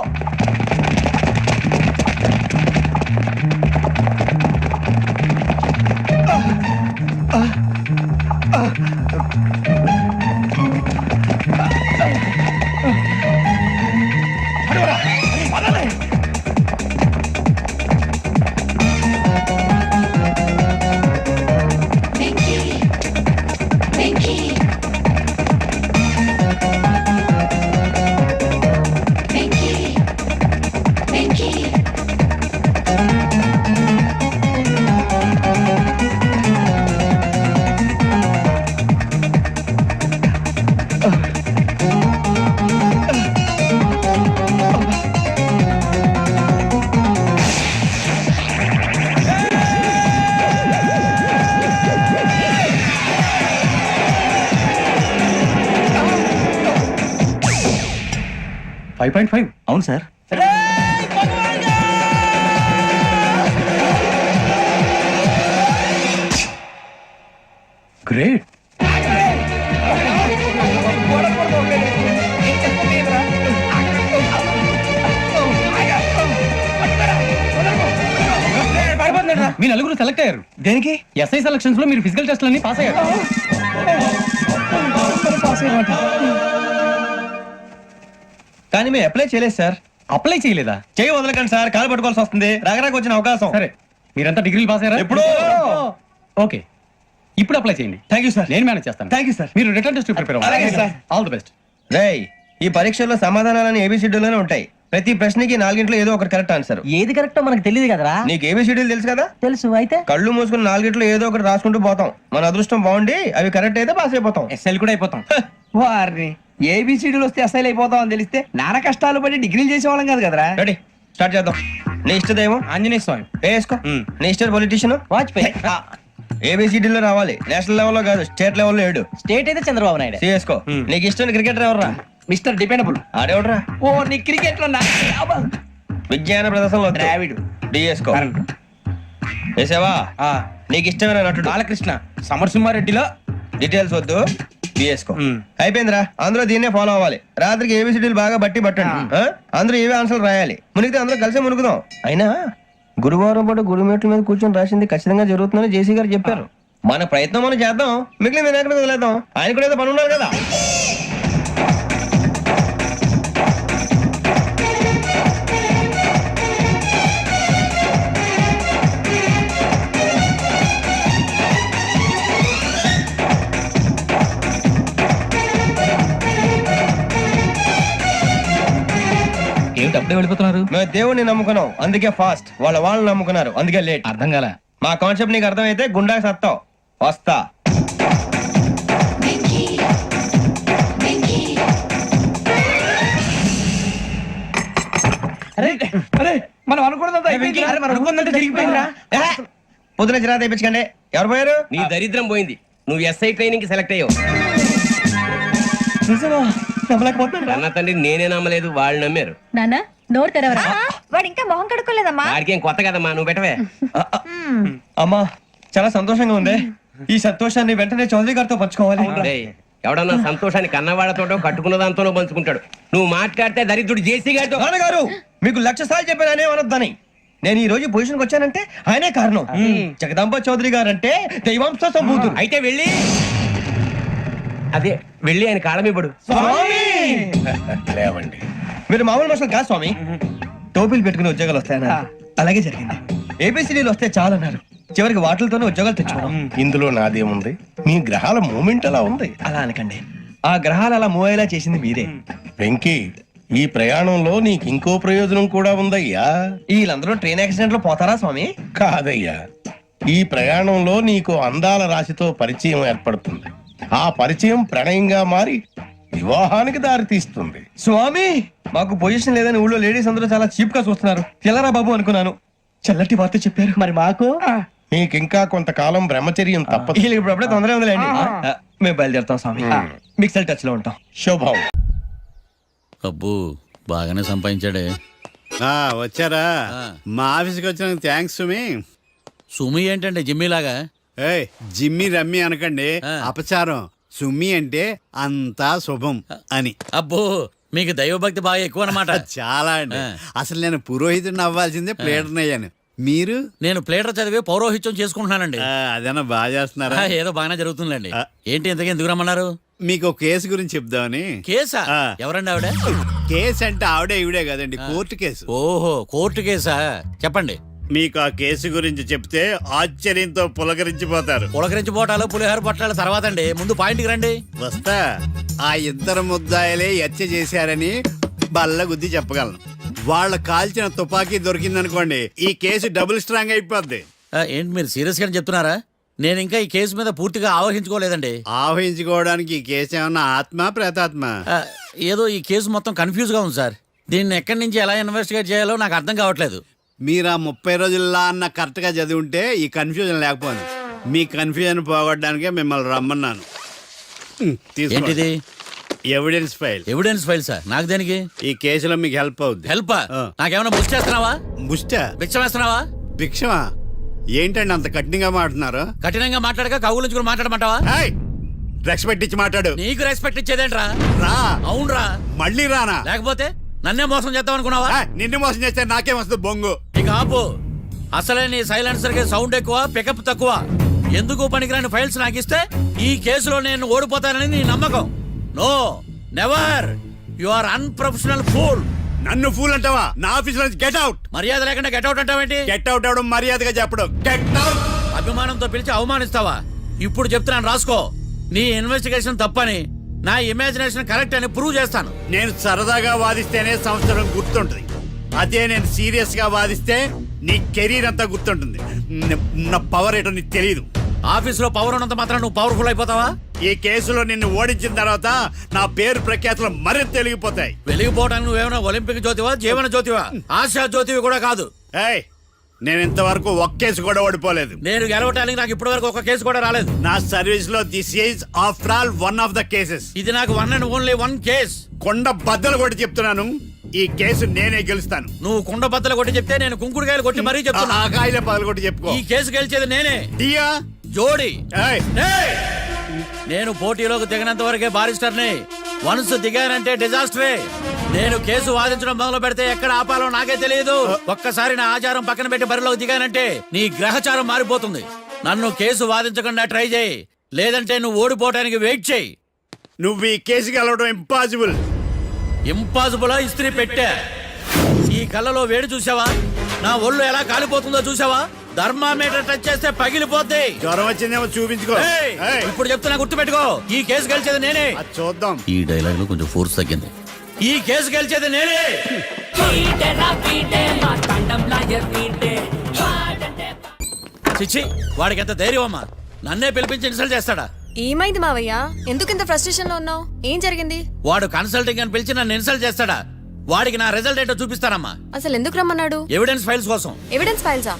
[SPEAKER 13] అవును సార్.
[SPEAKER 3] గ్రేట్. మీ నలుగురు సెలెక్ట్ అయ్యారు.
[SPEAKER 7] దేనికి?
[SPEAKER 3] ఎస్ఐ సెలక్షన్స్ లో మీరు ఫిజికల్ టెస్ట్ అన్ని పాస్ అయ్యారు.
[SPEAKER 7] కానీ మేము అప్లై చేయలేదు సార్.
[SPEAKER 3] అప్లై చేయలేదా?
[SPEAKER 7] చేయి వదలకండి సార్, కాలు పట్టుకోవాల్సి వస్తుంది. రాగరాకు వచ్చిన అవకాశం.
[SPEAKER 3] సరే, మీరంతా డిగ్రీలు పాస్ అయ్యారా?
[SPEAKER 7] ఎప్పుడో.
[SPEAKER 3] ఓకే, ఇప్పుడు అప్లై చేయండి.
[SPEAKER 7] Thank you sir.
[SPEAKER 3] నేను మేనేజ్ చేస్తాను.
[SPEAKER 7] Thank you sir.
[SPEAKER 3] మీరు రిటర్న్ టెస్ట్ ప్రిపేర్
[SPEAKER 7] అలాగే సార్.
[SPEAKER 3] All the best.
[SPEAKER 7] రేయ్, ఈ పరీక్షల్లో సమాధానాలని ఏబిసిడ్యూల్లోనే ఉంటాయి. ప్రతి ప్రశ్నకి 4 ఏదో ఒకటి కరెక్ట్ ఆన్సర్.
[SPEAKER 3] ఏది కరెక్టో మనకు తెలియదు కదరా.
[SPEAKER 7] నీకు ఏబిసిడ్యూల్ తెలుసు కదా?
[SPEAKER 3] తెలుసు. అయితే
[SPEAKER 7] కళ్ళు మూసుకుని 4 ఏదో ఒకటి రాసుకుంటూ పోతాం. మన అదృష్టం బాగుండి అవి కరెక్ట్ అయితే పాస్ అయిపోతాం.
[SPEAKER 3] ఎస్ఎల్ కూడా అయిపోతాం.
[SPEAKER 7] వారిని ఏబిసిడీలు వస్తే అసైల్ అయిపోతాం అని తెలిస్తే నాన్న కష్టాలు పడి డిగ్రీలు చేసేవాళ్ళం కాదు కదరా. రెడీ, స్టార్ట్ చేద్దాం. నీ ఇష్టదేమో
[SPEAKER 3] ఆంజనేయ స్వామి.
[SPEAKER 7] వేసుకో. నీ ఇష్ట పొలిటీషియన్
[SPEAKER 3] వాజ్పేయి.
[SPEAKER 7] ఏబిసిడీలో రావాలి, నేషనల్ లెవెల్లో కాదు, స్టేట్ లెవెల్లో 7.
[SPEAKER 3] స్టేట్ అయితే చంద్రబాబు నాయుడు.
[SPEAKER 7] సిఎస్కో. నీకు ఇష్టం క్రికెటర్ ఎవర్రా?
[SPEAKER 3] Mister dependable.
[SPEAKER 7] ఆడేవడరా?
[SPEAKER 3] ఓ, నీ క్రికెట్ లో
[SPEAKER 7] విజ్ఞాన ప్రదర్శనలో
[SPEAKER 3] ద్రావిడు.
[SPEAKER 7] డిఎస్కో. వేసావా? నీకు ఇష్టమైన నటుడు?
[SPEAKER 3] బాలకృష్ణ. సమరసింహారెడ్డిలో
[SPEAKER 7] డీటెయిల్స్ వద్దు, బిఎస్కో. అయిపోయిందిరా, అందరూ దీన్నే ఫాలో అవ్వాలి. రాత్రికి ఏబిసిడీలు బాగా బట్టి పట్టండి. అందరూ ఏవే ఆన్సర్లు రాయాలి. మునిగితే అందరూ కలిసి మునుగుదాం. అయినా గురువారం పాటు గురుమేట్ల మీద కూర్చొని రాసింది ఖచ్చితంగా జరుగుతుందని జేసీ గారు చెప్పారు. మన ప్రయత్నం మనం చేద్దాం, మిగిలిన వినాయకుడు వదిలేద్దాం. ఆయన కూడా ఏదో పని ఉన్నారు కదా.
[SPEAKER 3] ఏమిటి అప్పుడే వెళ్ళిపోతున్నారు?
[SPEAKER 7] మేము దేవుడిని నమ్ముకున్నాం, అందుకే ఫాస్ట్. వాళ్ళని నమ్ముకున్నారు, అందుకే లేట్.
[SPEAKER 3] అర్థం కాల.
[SPEAKER 7] మా కాన్సెప్ట్ నీకు అర్థమైతే గుండా సత్తావు. వస్తా.
[SPEAKER 3] మనం అనుకున్నదంతా జరిగిపోయిందిరా.
[SPEAKER 7] పొద్దున చిరా తెప్పించకండి. ఎవరు పోయారు?
[SPEAKER 3] నీ దరిద్రం పోయింది. నువ్వు ఎస్ఐ ట్రైనింగ్ కి సెలెక్ట్ అయ్యావు.
[SPEAKER 7] అన్న తండ్రి నేనే నమ్మలేదు, వాళ్ళు నమ్మారు.
[SPEAKER 9] నాన్న నోరు తెరవరా. వాడు ఇంకా మొహం కడుక్కోలేదమ్మా.
[SPEAKER 7] వాడికి ఏం కొత్త కదమ్మా, నువ్వు పెట్టవే. అమ్మా చాలా సంతోషంగా ఉంది. ఈ సంతోషాన్ని వెంటనే చౌదరి గారితో పంచుకోవాలి. ఎవడన్నా సంతోషాన్ని కన్నవాళ్లతోటో కట్టుకున్న దాంతోనో పంచుకుంటాడు. నువ్వు మాట్లాడితే దరిద్రుడు జేసీ గారితో. నాన్నగారు మీకు 1,00,000 సార్లు చెప్పాననే అనొద్దని. నేను ఈ రోజు పొజిషన్కి వచ్చానంటే ఆయనే కారణం. జగదాంబ చౌదరి గారు అంటే దైవాంశ సంభూతుడు. అయితే వెళ్ళి ఆయన కాళమివ్వడు. లేవండి, మీరు మామూలు మనుషులు కాదు స్వామి. టోపీలు పెట్టుకుని ఉద్యోగాలు వస్తాయన్నారు, అలాగే జరిగింది. ఏబిసిడీలు వస్తే చాలన్నారు, చివరికి వాటిలతోనే ఉద్యోగాలు తెచ్చుకోవడం.
[SPEAKER 6] ఇందులో నాదేముంది? మీ గ్రహాల మూమెంట్ అలా ఉంది.
[SPEAKER 7] అలా అనకండి, ఆ గ్రహాలు అలా మూవ్ అయ్యేలా చేసింది మీరే.
[SPEAKER 6] వెంకీ, ఈ ప్రయాణంలో నీకు ఇంకో ప్రయోజనం కూడా ఉందయ్యా.
[SPEAKER 7] వీళ్ళందరూ ట్రైన్ యాక్సిడెంట్ లో పోతారా స్వామి?
[SPEAKER 6] కాదయ్యా, ఈ ప్రయాణంలో నీకు అందాల రాశితో పరిచయం ఏర్పడుతుంది. ఆ పరిచయం ప్రణయంగా మారి వివాహానికి దారి తీస్తుంది.
[SPEAKER 7] స్వామి మాకు పొజిషన్ లేదని ఊళ్ళో లేడీస్ అందరూ చాలా చీప్ గా చూస్తున్నారు. తెల్లరా బాబు అనుకున్నాను, చల్లటి వార్త చెప్పారు. మరి మాకు
[SPEAKER 6] నీకింకా కొంతకాలం బ్రహ్మచర్యం తప్పదు.
[SPEAKER 7] వీళ్ళకి ఇప్పుడు అప్పుడే తొందరగా ఉందిలేండి. మేము బయలుదేరుతాం స్వామి, మిక్సెల్ టచ్ లో ఉంటాం.
[SPEAKER 6] శుభం.
[SPEAKER 1] అబ్బు బాగానే సంపాదించాడే.
[SPEAKER 2] వచ్చారా? మా ఆఫీస్కి వచ్చినందుకు థ్యాంక్స్ సుమి.
[SPEAKER 1] సుమి ఏంటంటే జిమ్మీలాగా?
[SPEAKER 2] ఏయ్, జిమ్మి రమ్మి అనకండి, అపచారం. సుమి అంటే అంతా శుభం అని.
[SPEAKER 1] అబ్బో మీకు దైవభక్తి బాగా ఎక్కువ అన్నమాట.
[SPEAKER 2] చాలా అండి. అసలు నేను పురోహితుడిని అవ్వాల్సిందే ప్లేటర్ని అయ్యాను. మీరు?
[SPEAKER 1] నేను ప్లేటర్ చదివి పౌరోహిత్యం చేసుకుంటున్నానండి.
[SPEAKER 2] అదేనా బాగా చేస్తున్నారా?
[SPEAKER 1] ఏదో బాగానే జరుగుతుందండి. ఏంటి ఇంతకీ ఎందుకు రమ్మన్నారు?
[SPEAKER 2] మీకు ఒక కేసు గురించి చెప్దామని.
[SPEAKER 1] కేసా? ఎవరండి ఆవిడ?
[SPEAKER 2] కేసు అంటే ఆవిడే ఈవిడే కదండి, కోర్టు కేసు.
[SPEAKER 1] ఓహో, కోర్టు కేసా? చెప్పండి.
[SPEAKER 2] మీకు ఆ కేసు గురించి చెప్తే ఆశ్చర్యంతో పులకరించిపోతారు.
[SPEAKER 1] పులకరించిపోవటాలు పులిహోర పొట్టాల తర్వాత అండి, ముందు పాయింట్కి రండి.
[SPEAKER 2] వస్తా. ఆ ఇద్దరు ముద్దాయలే హత్య చేశారని బల్ల గుద్ది చెప్పగలను. వాళ్ళ కాల్చిన తుపాకీ దొరికిందనుకోండి, ఈ కేసు డబుల్ స్ట్రాంగ్ అయిపోద్ది.
[SPEAKER 1] ఏంటి మీరు సీరియస్ గా చెప్తున్నారా? నేను ఇంకా ఈ కేసు మీద పూర్తిగా ఆవహించుకోలేదండి.
[SPEAKER 2] ఆవహించుకోవడానికి ఈ కేసు ఏమన్నా ఆత్మ ప్రేతాత్మ?
[SPEAKER 1] ఏదో ఈ కేసు మొత్తం కన్ఫ్యూజ్ గా ఉంది సార్. దీన్ని ఎక్కడి నుంచి ఎలా ఇన్వెస్టిగేట్ చేయాలో నాకు అర్థం కావట్లేదు.
[SPEAKER 2] మీరు ఆ 30 రోజుల్లో అన్న కరెక్ట్ గా చదివి ఉంటే ఈ కన్ఫ్యూజన్ లేకపోయింది. మీ కన్ఫ్యూజన్ పోగొట్టడానికే మిమ్మల్ని రమ్మన్నాను.
[SPEAKER 1] ఏంటిది?
[SPEAKER 2] Evidence file.
[SPEAKER 1] Evidence file sir? నాకు దేనికి?
[SPEAKER 2] ఈ కేసులో మీకు హెల్ప్ అవుద్ది.
[SPEAKER 1] హెల్ప్? నాకేమైనా ముష్టి చేస్తున్నావా?
[SPEAKER 2] ముష్ట?
[SPEAKER 1] భిక్షం వేస్తున్నావా?
[SPEAKER 2] భిక్షమా? ఏంటండి అంత కఠినంగా మాట్లాడుతున్నారు?
[SPEAKER 1] కఠినంగా మాట్లాడక కవులు కూడా మాట్లాడమంటావా?
[SPEAKER 2] రెస్పెక్ట్ ఇచ్చి మాట్లాడు.
[SPEAKER 1] నీకు రెస్పెక్ట్ ఇచ్చేదేంట్రా?
[SPEAKER 2] రా.
[SPEAKER 1] అవునరా?
[SPEAKER 2] మళ్ళీ రానా?
[SPEAKER 1] లేకపోతే నన్నే మోసం చేద్దాం అనుకున్నావా?
[SPEAKER 2] నిన్ను మోసం చేస్తే నాకేం వస్తుంది బొంగు?
[SPEAKER 1] ఇక ఆపు. అసలే నీ సైలెన్సర్ కి సౌండ్ ఎక్కువ, పికప్ తక్కువ. ఎందుకు పనికిరాని ఫైల్స్ నాకు ఇస్తే ఈ కేసులో నేను ఓడిపోతానని నీ నమ్మకం. No, never. You are unprofessional fool.
[SPEAKER 2] నన్ను ఫూల్ అంటావా? నా ఆఫీస్ నుంచి గెట్ అవుట్.
[SPEAKER 1] మర్యాద లేకుండా గెట్ అవుట్ అంటావేంటి?
[SPEAKER 2] గెట్ అవుట్ అవడం మర్యాదగా చెప్పడం. Get out.
[SPEAKER 1] అభిమానంతో పిలిచి అవమానిస్తావా? ఇప్పుడు చెప్తున్నాను రాసుకో. నీ ఇన్వెస్టిగేషన్ తప్పని, నా ఇమాజినేషన్ కరెక్ట్ అని ప్రూవ్ చేస్తాను.
[SPEAKER 2] నేను సరదాగా వాదిస్తేనే సంవత్సరం గుర్తుంటుంది. అదే నేను సీరియస్ గా వాదిస్తే నీ కెరీర్ అంతా గుర్తుంటుంది. నా పవర్ ఏంటో నీకు తెలియదు.
[SPEAKER 1] ఆఫీసులో పవర్ ఉన్నంత మాత్రం నువ్వు పవర్ఫుల్ అయిపోతావా?
[SPEAKER 2] ఈ కేసులో నిన్ను ఓడించిన తర్వాత నా పేరు ప్రఖ్యాతులు మరింత వెలిగిపోతాయి.
[SPEAKER 1] వెలిగిపోవడానికి నువ్వేమైనా ఒలింపిక్ జ్యోతివా, జీవన జ్యోతివా? ఆశా జ్యోతివి కూడా కాదు.
[SPEAKER 2] ఏయ్, నేను ఇంతవరకు ఒక్క కేసు కూడా ఓడిపోలేదు.
[SPEAKER 1] నేను గెలవటానికి నాకు ఇప్పటి వరకు ఒక కేసు కూడా రాలేదు.
[SPEAKER 2] నా సర్వీస్ లో this is after all one of the cases.
[SPEAKER 1] ఇది నాకు one and only one case.
[SPEAKER 2] కొండ బద్దలు కొట్టి చెప్తున్నాను, ఈ కేసు నేనే గెలుస్తాను.
[SPEAKER 1] నువ్వు కుండ బద్దలు కొట్టి చెప్తే నేను కుంకుడుకాయలు కొట్టి మరీ చెప్తున్నా.
[SPEAKER 2] ఆ కాయల పగలు కొట్టి చెప్పుకో.
[SPEAKER 1] ఈ కేసు గెలిచేది నేనే.
[SPEAKER 2] దియా
[SPEAKER 1] జోడి. నేను పోటీలోకి దిగినంత వరకే బారిస్టర్ని. వన్స్ దిగానంటే డిజాస్టరే. నేను కేసు వాదించడం మొదలు పెడితే ఎక్కడ ఆపాలో నాకే తెలియదు. ఒక్కసారి నా ఆచారం పక్కన పెట్టి బరిలోకి దిగానంటే నీ గ్రహచారం మారిపోతుంది. నన్ను కేసు వాదించకుండా ట్రై చేయి, లేదంటే నువ్వు ఓడిపోవడానికి వెయిట్ చేయి.
[SPEAKER 2] నువ్వు ఈ కేసు గెలవడం ఇంపాసిబుల్.
[SPEAKER 1] ఇంపాసిబుల్ ఇస్త్రీ పెట్టా. ఈ కళ్ళలో వేడి చూసావా? నా ఒళ్ళు ఎలా కాలిపోతుందో చూసావా? థర్మామీటర్ టచ్ చేస్తే పగిలిపోద్ది.
[SPEAKER 2] జ్వరం వచ్చిందేమో చూపించుకో.
[SPEAKER 1] ఇప్పుడు చెప్తున్నా, గుర్తుపెట్టుకో. ఈ కేసు గెలిచేది నేనే.
[SPEAKER 2] చూద్దాం.
[SPEAKER 1] ఈ డైలాగ్ లో కొంచెం ఫోర్స్ తగ్గింది. ఈ కేసు గెలిచేది నేనే. చిచ్చి, వాడికి ఎంత ధైర్యం అమ్మా! నన్నే పిలిపించి ఇన్సల్ట్ చేస్తాడా?
[SPEAKER 10] ఏమైంది మావయ్య? ఎందుకు ఇంత ఫ్రస్ట్రేషన్ లో ఉన్నావు? ఏం జరిగింది?
[SPEAKER 1] వాడు కన్సల్టింగ్ అని పిలిచి నన్ను ఇన్సల్ట్ చేస్తాడా? వాడికి నా రిజల్ట్ ఏంటో చూపిస్తానమ్మా.
[SPEAKER 10] అసలు ఎందుకు రమ్మన్నాడు?
[SPEAKER 1] ఎవిడెన్స్ ఫైల్స్ కోసం.
[SPEAKER 10] ఎవిడెన్స్ ఫైల్సా?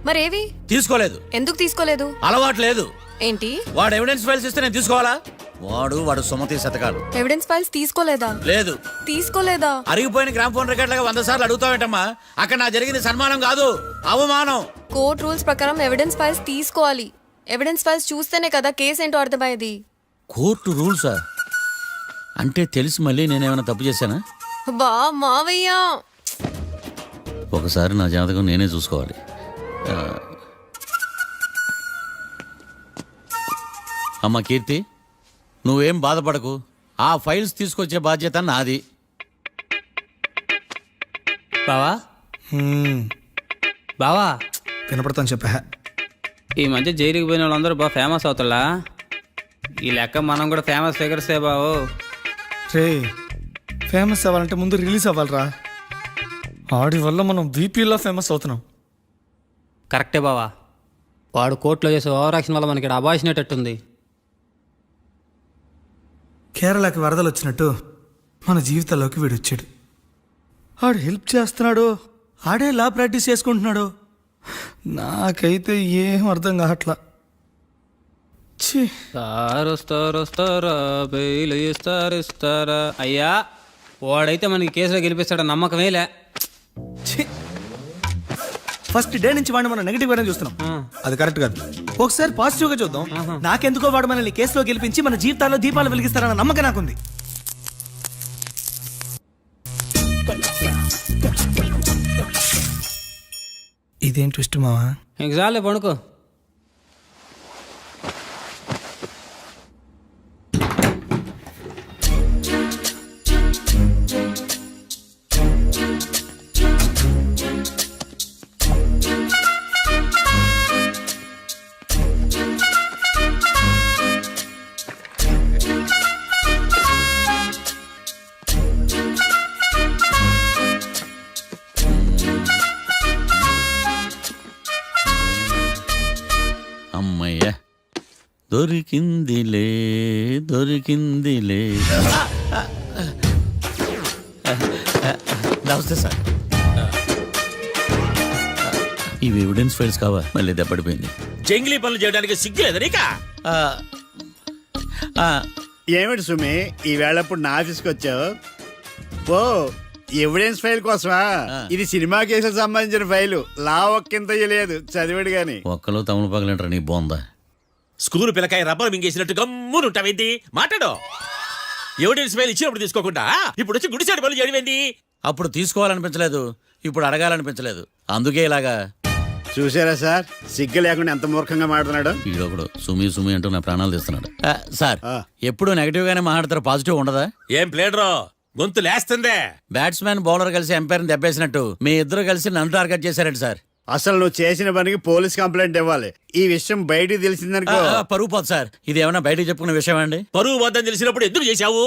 [SPEAKER 10] మరేవి?
[SPEAKER 1] తీసుకోలేదు.
[SPEAKER 10] ఎందుకు తీసుకోలేదు?
[SPEAKER 1] అలవాటు లేదు.
[SPEAKER 10] ఏంటి?
[SPEAKER 1] వాడు ఎవిడెన్స్ ఫైల్స్ ఇస్తే నేను తీసుకోవాలా? వాడు సుమతి శతకాలు.
[SPEAKER 10] ఎవిడెన్స్ ఫైల్స్ తీసుకోలేదా?
[SPEAKER 1] లేదు.
[SPEAKER 10] తీసుకోలేదా?
[SPEAKER 1] అరిగిపోయిన గ్రామ్ ఫోన్ రికార్డులుగా 100 సార్లు అడుగుతావేంటమ్మా? అక్కడ నా జరిగింది సన్మానం కాదు, అవమానం.
[SPEAKER 10] కోర్ట్ రూల్స్ ప్రకారం ఎవిడెన్స్ ఫైల్స్ తీసుకోవాలి. ఎవిడెన్స్ ఫైల్స్ చూస్తేనే కదా కేసు ఏంటో అర్థమయ్యేది.
[SPEAKER 1] కోర్టు రూల్సా? అంటే తెలిసి మళ్ళీ నేనేమైనా తప్పు చేశానా?
[SPEAKER 10] బా మావయ్య,
[SPEAKER 1] ఒకసారి నా జాతకం నేనే చూసుకోవాలి. అమ్మ కీర్తి, నువ్వేం బాధపడకు. ఆ ఫైల్స్ తీసుకొచ్చే బాధ్యత నాది.
[SPEAKER 3] బావా బావా
[SPEAKER 6] వినపడతాను చెప్పా.
[SPEAKER 3] ఈ మధ్య జైలుకి పోయిన వాళ్ళందరూ బాగా ఫేమస్ అవుతారా? ఈ లెక్క మనం కూడా ఫేమస్ ఫిగర్సే బావు.
[SPEAKER 6] రే, ఫేమస్ అవ్వాలంటే ముందు రిలీజ్ అవ్వాలిరా. ఆడి వల్ల మనం వీపీలో ఫేమస్ అవుతున్నాం.
[SPEAKER 3] కరెక్టే బావా. వాడు కోర్టులో చేసే ఓవర్ యాక్షన్ వల్ల మనకి అబాయిసినట్టుంది.
[SPEAKER 6] కేరళకి వరదలు వచ్చినట్టు మన జీవితాల్లోకి వీడు వచ్చాడు. ఆడు హెల్ప్ చేస్తున్నాడు, ఆడే లా ప్రాక్టీస్ చేసుకుంటున్నాడు. నాకైతే ఏం అర్థం కావట్లా.
[SPEAKER 3] వస్తారా బెయిల్ ఇస్తారా? అయ్యా, వాడైతే మనకి కేసులో గెలిపిస్తాడో నమ్మకమేలే.
[SPEAKER 6] ఫస్ట్ డే నుంచి వాడిని మనం నెగిటివ్ గానే చూస్తున్నాం. అది కరెక్ట్ కాదు. ఒకసారి పాజిటివ్ గా చూద్దాం. నాకెందుకో వాడు మనల్ని కేసులో గెలిపించి మన జీవితాల్లో దీపాలు వెలిగిస్తారన్న నమ్మకం నాకుంది. ఇదేం ట్విస్ట్ మావా?
[SPEAKER 3] ఎగ్జామ్లే పడుకో.
[SPEAKER 1] అమ్మయ్య, దొరికిందిలే. నమస్తే సార్. ఇవి ఎవిడెన్స్ ఫైల్స్ కావా? మళ్ళీ దెబ్బడిపోయింది.
[SPEAKER 12] జంగిలీ పనులు చేయడానికి సిగ్గులేదు నీకా?
[SPEAKER 2] ఏమిటి సుమి, ఈ వేళప్పుడు నా ఆఫీస్కి వచ్చావు? ఓ, ఎవిడెన్స్ ఫైల్ కోసమా? ఇది సినిమా కేసులకు సంబంధించిన ఫైలు. లా ఒక్కింత లేదు, చదివాడు గాని.
[SPEAKER 1] ఒక్కలో తమను పగలంటారు నీ బోందా.
[SPEAKER 12] School పిల్లకాయ rubber మింగేసినట్టు గమ్మునుంటావేంటి? మాట్లాడు. ఎవిడెన్స్ ఫైల్ ఇచ్చినప్పుడు తీసుకోకుండా ఇప్పుడు వచ్చి గుడిసాడు పనులు చేయడమేంటి?
[SPEAKER 1] అప్పుడు తీసుకోవాలనిపించలేదు, ఇప్పుడు అడగాలనిపించలేదు, అందుకే ఇలాగా.
[SPEAKER 2] చూసారా సార్, సిగ్గు లేకుండా ఎంత మూర్ఖంగా మాట్లాడుతున్నాడు.
[SPEAKER 1] ఈడొకడు సుమి అంటూ నా ప్రాణాలు తీస్తున్నాడు. సార్, ఎప్పుడు నెగటివ్ గానే మాట్లాడతారు, పాజిటివ్ ఉండదా?
[SPEAKER 12] ఏం ప్లేడరో గొంతు లేస్తుందే.
[SPEAKER 1] బ్యాట్స్మెన్ బౌలర్ కలిసి ఎంపైర్ని దెబ్బేసినట్టు మీ ఇద్దరు కలిసి నన్ను టార్గెట్ చేశారండి సార్.
[SPEAKER 2] అసలు నువ్వు చేసిన పనికి పోలీస్ కంప్లైంట్ ఇవ్వాలి. ఈ విషయం బయటికి తెలిసిందనుకో
[SPEAKER 1] పరువు పోదు సార్. ఇది ఏమన్నా బయటకు చెప్పుకునే విషయం అండి?
[SPEAKER 12] పరువు వద్దని తెలిసినప్పుడు ఎందుకు చేశావు?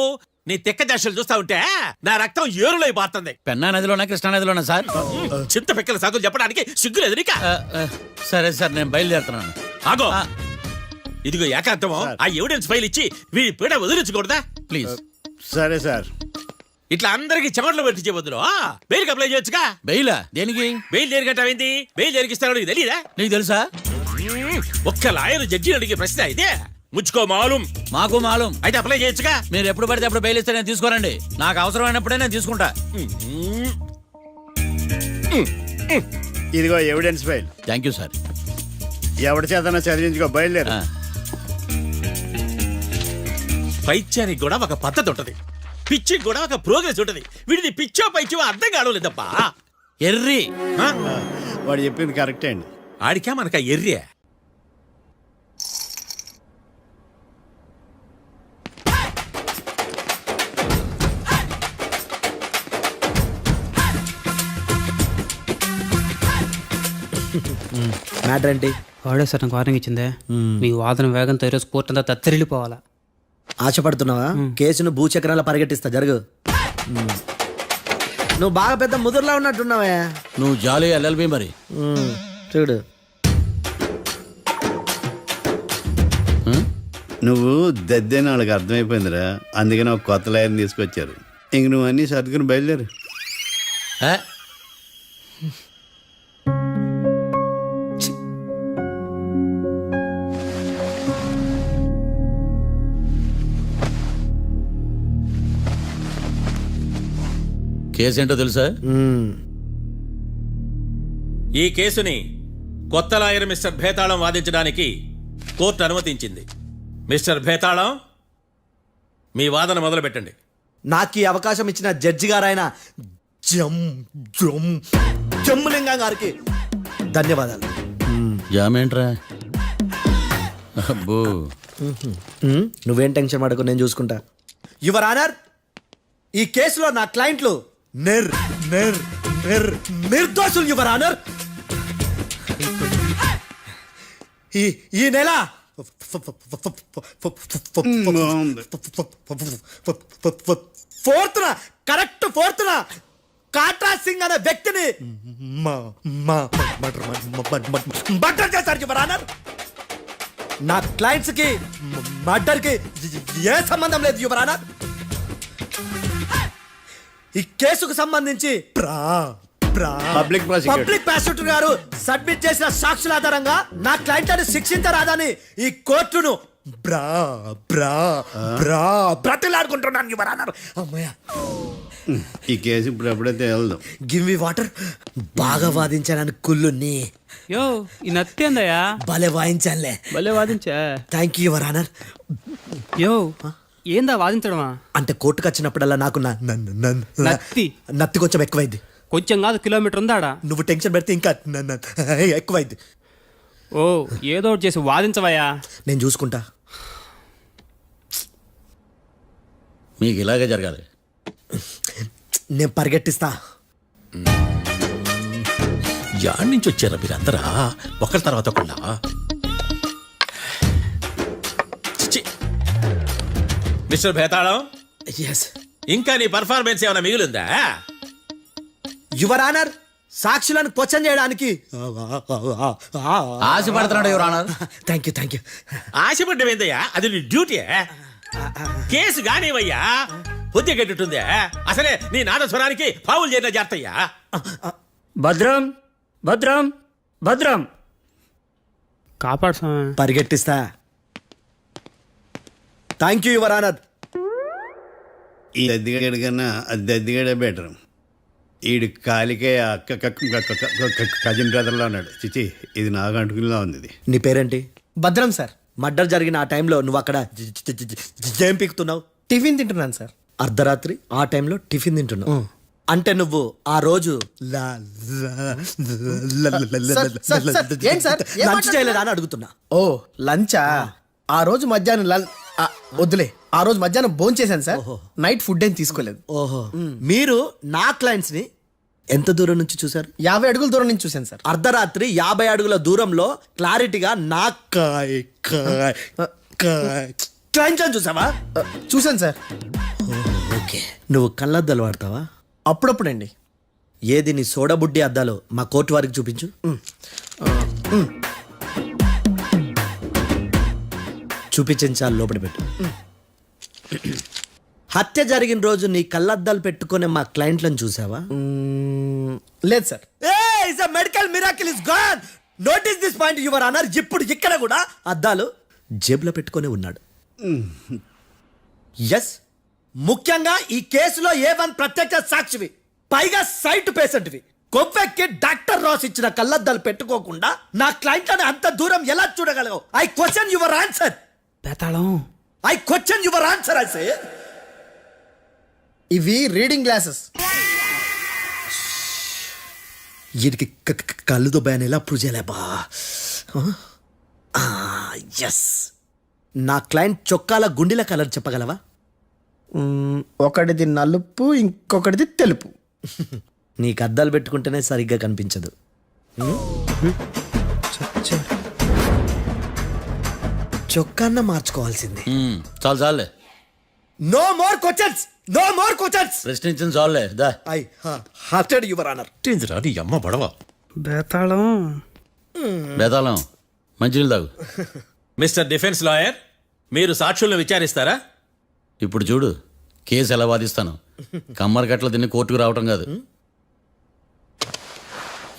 [SPEAKER 12] నీ తెక్క దశలు చూస్తా ఉంటే నా రక్తం ఏరులై పారుతుంది.
[SPEAKER 1] పెన్నా నదిలోనా కృష్ణా నదిలోనా సార్?
[SPEAKER 12] చింత పిక్కల సాగులు చెప్పడానికి సిగ్గులేదు నీకా?
[SPEAKER 1] సరే సార్, నేను బయలుదేరుతున్నాను.
[SPEAKER 12] ఆగో, ఇదిగో ఏకాంతమో ఆ ఎవిడెన్స్ ఫైల్ ఇచ్చి వీడి పీడ వదిలించకూడదా?
[SPEAKER 1] ప్లీజ్.
[SPEAKER 2] సరే సార్.
[SPEAKER 12] ఇట్లా అందరికి చెమటలు పెట్టించే బదులు బెయిల్కి అప్లై చేయొచ్చుగా.
[SPEAKER 1] బెయిలా? దేనికి?
[SPEAKER 12] బెయిల్ దేనికంటావేంది? బెయిల్ దేనికిస్తాడో నీకు తెలీదా?
[SPEAKER 1] నీకు తెలుసా?
[SPEAKER 12] ఒక్క లాయర్ జడ్జి అడిగే ప్రశ్న అయితే ముచ్చుకో మాలూం.
[SPEAKER 1] మాకు మాలూం.
[SPEAKER 12] అయితే అప్లై చేయొచ్చుగా.
[SPEAKER 1] మీరు ఎప్పుడు పడితే అప్పుడు బెయిల్ ఇస్తే నేను తీసుకోరండి. నాకు అవసరమైనప్పుడే నేను తీసుకుంటా.
[SPEAKER 2] ఇదిగో evidence file.
[SPEAKER 1] Thank you sir.
[SPEAKER 2] ఎవరి చేతనా చదివించుకో, బయలుదేరు.
[SPEAKER 12] పైత్యానికి కూడా ఒక పద్ధతి ఉంటది, పిచ్చికి కూడా ఒక ప్రోగ్రెస్ ఉంటది. వీడిది పిచ్చో పైచో అర్థం కావలేదప్పా.
[SPEAKER 1] ఎర్రి.
[SPEAKER 2] వాడు చెప్పింది కరెక్టే అండి.
[SPEAKER 12] ఆడికా మనక ఎర్రే.
[SPEAKER 3] మ్యాటర్ ఏంటి? వాడే సార్ నాకు వార్నింగ్ ఇచ్చిందే. మీ వాదన వేగంతో ఈరోజు కోర్టు అంతా తత్తరిల్లిపోవాలా.
[SPEAKER 6] ఆశపడుతున్నావా? కేసును భూచక్రాల పరిగెట్టిస్తా, జరుగు. నువ్వు బాగా పెద్ద ముదురులా ఉన్నట్టున్నావే.
[SPEAKER 1] నువ్వు జాలి ఎల్ఎల్బి మరి.
[SPEAKER 6] చూడు,
[SPEAKER 2] నువ్వు దద్దేని వాళ్ళకి అర్థమైపోయిందిరా. అందుకని ఒక కొత్త లాయర్ని తీసుకొచ్చారు. ఇంక నువ్వు అన్నీ సర్దుకుని బయలుదేరు.
[SPEAKER 1] కేసు ఏంటో తెలుసా?
[SPEAKER 14] ఈ కేసుని కొత్త లాయర్ మిస్టర్ భేతాళం వాదించడానికి కోర్టు అనుమతించింది. మిస్టర్ భేతాళం, మీ వాదన మొదలు పెట్టండి.
[SPEAKER 6] నాకు ఈ అవకాశం ఇచ్చిన జడ్జి గారైన జమ్ములింగం గారికి ధన్యవాదాలు.
[SPEAKER 1] జామేంట్రా? అబ్బో,
[SPEAKER 6] నువ్వేం టెన్షన్ పడకు, నేను చూసుకుంటా. యువర్ ఆనర్, ఈ కేసులో నా క్లయింట్లు నిర్దోషులు యువర్ ఆనర్. ఈ నెల కరెక్ట్ ఫోర్త్న కాట్రా సింగ్ అనే వ్యక్తిని మర్డర్ చేశారు యువర్ ఆనర్. నా క్లయింట్స్ కి మర్డర్ కి ఏ సంబంధం లేదు యువర్ ఆనర్. ఈ కేసుకు సంబంధించి
[SPEAKER 2] పబ్లిక్
[SPEAKER 6] ప్రాసిక్యూటర్ గారు సబ్మిట్ చేసిన సాక్షుల ఆధారంగా నా క్లయింట్లను శిక్షించరాదని ఈ కోర్టును బ్రతిలాడుకుంటున్నాను యువర్ ఆనర్. అమ్మయ్య,
[SPEAKER 2] ఈ కేసు ఇప్పుడు ఎప్పుడైతే వెళ్దాం.
[SPEAKER 6] Give me water. బాగా వాదించానని కుళ్ళుని
[SPEAKER 3] యో ఈ నత్తేందయ్యా?
[SPEAKER 6] భలే వాయించానులే.
[SPEAKER 3] భలే వాదించా.
[SPEAKER 6] Thank you your honour.
[SPEAKER 3] యో ఏందా వాదించడమా?
[SPEAKER 6] అంటే కోర్టుకు వచ్చినప్పుడల్లా నాకు నత్తి కొంచెం ఎక్కువైంది.
[SPEAKER 3] కొంచెం కాదు, కిలోమీటర్ ఉందాడా.
[SPEAKER 6] నువ్వు టెన్షన్ పెడితే ఇంకా ఎక్కువైంది.
[SPEAKER 3] ఓ ఏదో ఒకటి చేసి వాదించవయ్యా.
[SPEAKER 6] నేను చూసుకుంటా.
[SPEAKER 1] మీకు ఇలాగే జరగాలి.
[SPEAKER 6] నేను పరిగెట్టిస్తా.
[SPEAKER 14] యాడ్ నుంచి వచ్చారా మీరందరా ఒకరి తర్వాత ఒకళ్ళ? మిస్టర్ భేతాళం,
[SPEAKER 6] ఎస్
[SPEAKER 14] ఇంకా నీ పర్ఫార్మెన్స్ ఏమైనా మిగిలిందా?
[SPEAKER 6] యువర్ ఆనర్, సాక్షులను క్వశ్చన్ చేయడానికి
[SPEAKER 1] ఆశపడుతున్నాడు యువర్ ఆనర్.
[SPEAKER 6] Thank you.
[SPEAKER 14] ఆశపడ్డం ఏందయ్యా? అది నీ డ్యూటీ. కేసు గానివయ్యా, బుద్ధి గట్టుందే. అసలే నీ నాదస్వరానికి పావులు చేరిన జాతయ్యా.
[SPEAKER 3] భద్రం భద్రం భద్రం కాపాడు.
[SPEAKER 6] పరిగెట్టిస్తా. Thank you your honour.
[SPEAKER 2] ఈ దద్దిగాడి కన్నా అది దద్దిగాడే బెటర్. ఈడు కాలికే కజిన్ బ్రదర్లో అన్నాడు. చిచి, ఇది నాకు అంటుకునిలా ఉంది. ఇది
[SPEAKER 6] నీ పేరేంటి? భద్రం సార్. మర్డర్ జరిగిన ఆ టైంలో నువ్వు అక్కడ ఏం పీకుతున్నావు? టిఫిన్ తింటున్నాను సార్. అర్ధరాత్రి ఆ టైంలో టిఫిన్ తింటున్నావు అంటే నువ్వు ఆ రోజు లంచ్ చేయలేదా అని అడుగుతున్నా.
[SPEAKER 3] ఓ లంచా? ఆ రోజు మధ్యాహ్నం వద్దులే, ఆ రోజు మధ్యాహ్నం భోంచేశాను సార్. నైట్ ఫుడ్ ఏం తీసుకోలేదు.
[SPEAKER 6] ఓహో, మీరు నా క్లయింట్స్ ని ఎంత దూరం నుంచి చూసారు?
[SPEAKER 3] 50 అడుగుల దూరం నుంచి చూశాను సార్.
[SPEAKER 6] అర్ధరాత్రి 50 అడుగుల దూరంలో క్లారిటీగా నా క్లయింట్స్ చూసావా?
[SPEAKER 3] చూశాను సార్.
[SPEAKER 6] ఓకే, నువ్వు కళ్ళద్దాలు వాడతావా?
[SPEAKER 3] అప్పుడప్పుడండి.
[SPEAKER 6] ఏది నీ సోడబుడ్డి అద్దాలు మా కోర్టు వారికి చూపించు. చూపించాలి, లోపల పెట్టు. హత్య జరిగిన రోజు నీ కళ్ళద్దాలు పెట్టుకునే మా క్లయింట్లను చూసావా?
[SPEAKER 3] లేదు sir.
[SPEAKER 6] Medical miracle is gone. Notice this point your honour. ఇప్పుడు ఇక్కడ కూడా అద్దాలు జేబులో పెట్టుకొని ఉన్నాడు. ఎస్, ముఖ్యంగా ఈ కేసులో A1 ప్రత్యక్ష సాక్షివి, పైగా సైట్ పేషెంట్వి. కొవ్వెక్కి డాక్టర్ రాస్ ఇచ్చిన కళ్ళద్దాలు పెట్టుకోకుండా నా క్లయింట్లను అంత దూరం ఎలా చూడగలవు? I question your answer.
[SPEAKER 3] బేతాళం,
[SPEAKER 6] I question your answer. I say
[SPEAKER 3] ఇవి రీడింగ్ గ్లాసెస్.
[SPEAKER 6] వీటికి కళ్ళు దుబ్బాయని ఎలా ప్రూవ్ చేయలేబా? ఎస్, నా క్లయింట్ చొక్కాల గుండెల కలర్ చెప్పగలవా?
[SPEAKER 3] ఒకటిది నలుపు, ఇంకొకటిది తెలుపు.
[SPEAKER 6] నీకు అద్దాలు పెట్టుకుంటేనే సరిగ్గా కనిపించదు. చొక్కాన్న మార్చుకోవాల్సింది.
[SPEAKER 1] చాలు చాలులే.
[SPEAKER 6] No more questions, no more questions.
[SPEAKER 1] ప్రశ్నించిన చాలులే. దా
[SPEAKER 6] ఐ హార్టెడ్ యువర్ ఆనర్.
[SPEAKER 14] నీ అమ్మ బడవ.
[SPEAKER 3] బేతాళం,
[SPEAKER 1] బేతాళం, మంచినీళ్ళు తాగు.
[SPEAKER 14] మిస్టర్ డిఫెన్స్ లాయర్, మీరు సాక్షులను విచారిస్తారా?
[SPEAKER 1] ఇప్పుడు చూడు కేసు ఎలా వాదిస్తాను. కమ్మరి గట్ల తిని కోర్టుకు రావటం కాదు.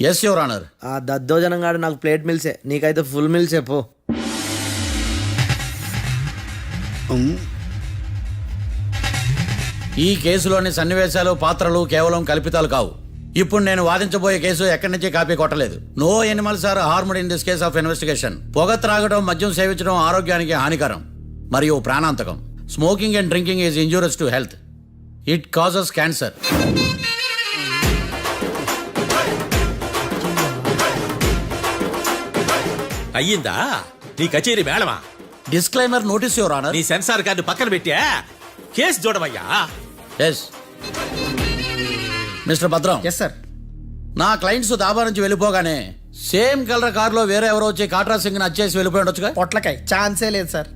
[SPEAKER 1] Yes your honour.
[SPEAKER 6] ఆ దద్దోజనం గాడు నాకు ప్లేట్ మిల్సే, నీకైతే ఫుల్ మిల్సే పో.
[SPEAKER 1] ఈ కేసులోని సన్నివేశాలు పాత్రలు కేవలం కల్పితాలు కావు. ఇప్పుడు నేను వాదించబోయే కేసు ఎక్కడి నుంచి కాపీ కొట్టలేదు. No animals are harmed in this case of investigation. పొగ త్రాగడం, మద్యం సేవించడం ఆరోగ్యానికి హానికరం మరియు ప్రాణాంతకం. Smoking and drinking is injurious to health. It causes cancer.
[SPEAKER 14] అయ్యిందా నీ కచేరీ మేడమా?
[SPEAKER 1] Disclaimer notice your honour.
[SPEAKER 14] నీ సెన్సార్ కార్డు పక్కన పెట్టా కేసు చూడవయ్యా.
[SPEAKER 1] Yes mister Bhadram.
[SPEAKER 3] Yes sir.
[SPEAKER 1] నా క్లయింట్స్ దాబా నుంచి వెళ్ళిపోగానే సేమ్ కలర్ కారులో వేరే ఎవరో వచ్చి కాట్రా సింగ్ వచ్చేసి వెళ్ళిపోయి ఉండొచ్చుగా.
[SPEAKER 3] పొట్లకాయ ఛాన్సే లేదు సార్.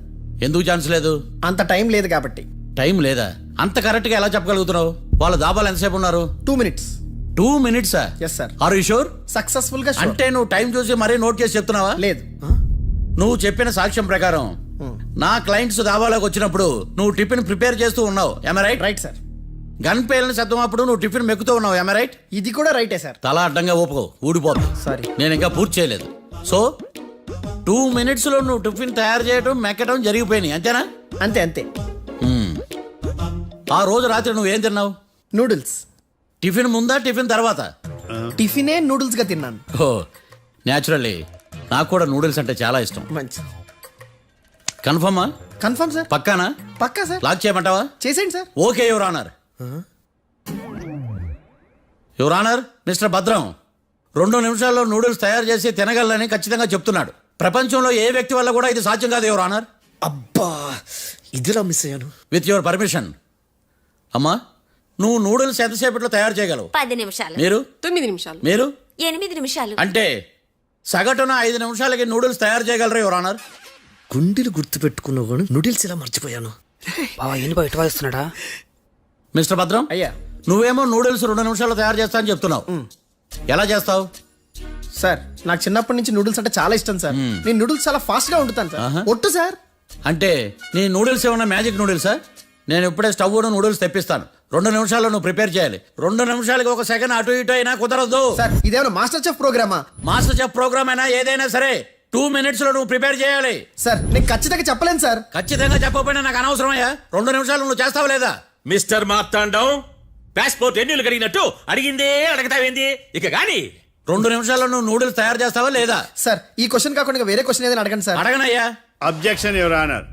[SPEAKER 1] ఎందుకు ఛాన్స్ లేదు?
[SPEAKER 3] అంత టైం లేదు కాబట్టి.
[SPEAKER 1] టైం లేదా? అంత కరెక్ట్ గా ఎలా చెప్పగలుగుతున్నావు? వాళ్ళ దాబాలు ఎంతసేపు ఉన్నారు?
[SPEAKER 3] 2 minutes.
[SPEAKER 1] 2 minutes?
[SPEAKER 3] Yes sir.
[SPEAKER 1] Are you sure?
[SPEAKER 3] Successful గా
[SPEAKER 1] అంటే నువ్వు టైం చూసి మరీ నోట్ చేసి చెప్తున్నావా?
[SPEAKER 3] లేదు.
[SPEAKER 1] నువ్వు చెప్పిన సాక్ష్యం ప్రకారం నా క్లయింట్స్ దాబాలోకి వచ్చినప్పుడు నువ్వు టిఫిన్ ప్రిపేర్ చేస్తూ ఉన్నావు. Am I right?
[SPEAKER 3] Right sir.
[SPEAKER 1] Gun పేలిన శబ్దం అప్పుడు నువ్వు టిఫిన్ మెక్కుతూ ఉన్నావు. Am I right?
[SPEAKER 3] ఇది కూడా రైటే సార్.
[SPEAKER 1] తల అడ్డంగా ఊపుకో, ఊడిపోతుంది.
[SPEAKER 3] సారీ.
[SPEAKER 1] నేను ఇంకా పూర్తి చేయలేదు. సో 2 minutes లో నువ్వు టిఫిన్ తయారు చేయడం, మెక్కడం జరిగిపోయినాయి, అంతేనా?
[SPEAKER 3] అంతే అంతే.
[SPEAKER 1] ఆ రోజు రాత్రి నువ్వేం తిన్నావు?
[SPEAKER 3] నూడిల్స్.
[SPEAKER 1] టిఫిన్ ముందా, టిఫిన్ తర్వాత?
[SPEAKER 3] టిఫినే నూడిల్స్ గా తిన్నాను.
[SPEAKER 1] ఓ న్యాచురల్లీ నాకు కూడా నూడిల్స్ అంటే చాలా ఇష్టం.
[SPEAKER 3] మంచి.
[SPEAKER 1] కన్ఫర్మా?
[SPEAKER 3] Confirm sir.
[SPEAKER 1] పక్కానా?
[SPEAKER 3] పక్కా సార్.
[SPEAKER 1] లాక్ చేయమంటావా?
[SPEAKER 3] చేసేయండి sir.
[SPEAKER 1] Okay your honour. Your honour, mister Bhadram 2 నిమిషాల్లో నూడిల్స్ తయారు చేసి తినగలని ఖచ్చితంగా చెప్తున్నాడు. ప్రపంచంలో ఏ వ్యక్తి వల్ల కూడా ఇది సాధ్యం కాదు యువర్ ఆనర్.
[SPEAKER 3] అబ్బా ఇదిలా మిస్ అయ్యాను.
[SPEAKER 1] With your permission. అమ్మా, నువ్వు నూడిల్స్ ఎంతసేపట్లో తయారు చేయగలవు?
[SPEAKER 9] 10 నిమిషాలు.
[SPEAKER 1] మీరు?
[SPEAKER 10] 9 నిమిషాలు.
[SPEAKER 1] మీరు?
[SPEAKER 9] 8 నిమిషాలు.
[SPEAKER 1] అంటే సగటున 5 నిమిషాలకి నూడిల్స్ తయారు చేయగలరు యువర్ ఆనర్.
[SPEAKER 3] గుండెలు గుర్తు పెట్టుకున్నావు కానీ నూడిల్స్ ఇలా మర్చిపోయాను.
[SPEAKER 6] బావా ఏంటి బయట వాయిస్తున్నాడా?
[SPEAKER 1] మిస్టర్ భద్రం,
[SPEAKER 3] అయ్యా
[SPEAKER 1] నువ్వేమో నూడిల్స్ 2 నిమిషాల్లో తయారు చేస్తా అని చెప్తున్నావు. ఎలా చేస్తావు?
[SPEAKER 3] సార్ నాకు చిన్నప్పటి నుంచి నూడిల్స్ అంటే చాలా ఇష్టం సార్. నేను నూడిల్స్ చాలా ఫాస్ట్ గా వండుతాను సార్. ఒట్టు సార్.
[SPEAKER 1] అంటే నీ నూడిల్స్ ఏమన్నా మ్యాజిక్ నూడిల్సా? నేను ఇప్పుడే స్టవ్ నూడిల్స్ తెప్పిస్తాను. 2 నిమిషాల్లో నువ్వు ప్రిపేర్ చేయాలి. 2 నిమిషాలకి 1 సెకండ్ అటు ఇటు అయినా కుదరదు.
[SPEAKER 3] సార్ ఇదేమైనా మాస్టర్ చెఫ్ ప్రోగ్రామా?
[SPEAKER 1] మాస్టర్ చెఫ్ ప్రోగ్రామ్ అయినా ఏదైనా సరే 2 minutes లో నువ్వు ప్రిపేర్ చేయాలి.
[SPEAKER 3] సార్ నేను ఖచ్చితంగా చెప్పలేను సార్.
[SPEAKER 1] ఖచ్చితంగా చెప్పకపోయినా నాకు అనవసరమయ్యా. 2 నిమిషాలు నువ్వు చేస్తావా లేదా?
[SPEAKER 14] మిస్టర్ మార్తాండం, పాస్పోర్ట్ ఎన్నిళ్ళు కడిగినట్టు అడిగిందే అడగతావేంది ఇక గాని.
[SPEAKER 1] 2 నిమిషాల్లో నువ్వు నూడిల్స్ తయారు చేస్తావా లేదా?
[SPEAKER 3] సార్ ఈ క్వశ్చన్ కాకుండా ఇంకా వేరే క్వశ్చన్ ఏదైనా అడగండి సార్.
[SPEAKER 1] అడగనయ్యా.
[SPEAKER 2] Objection your honour.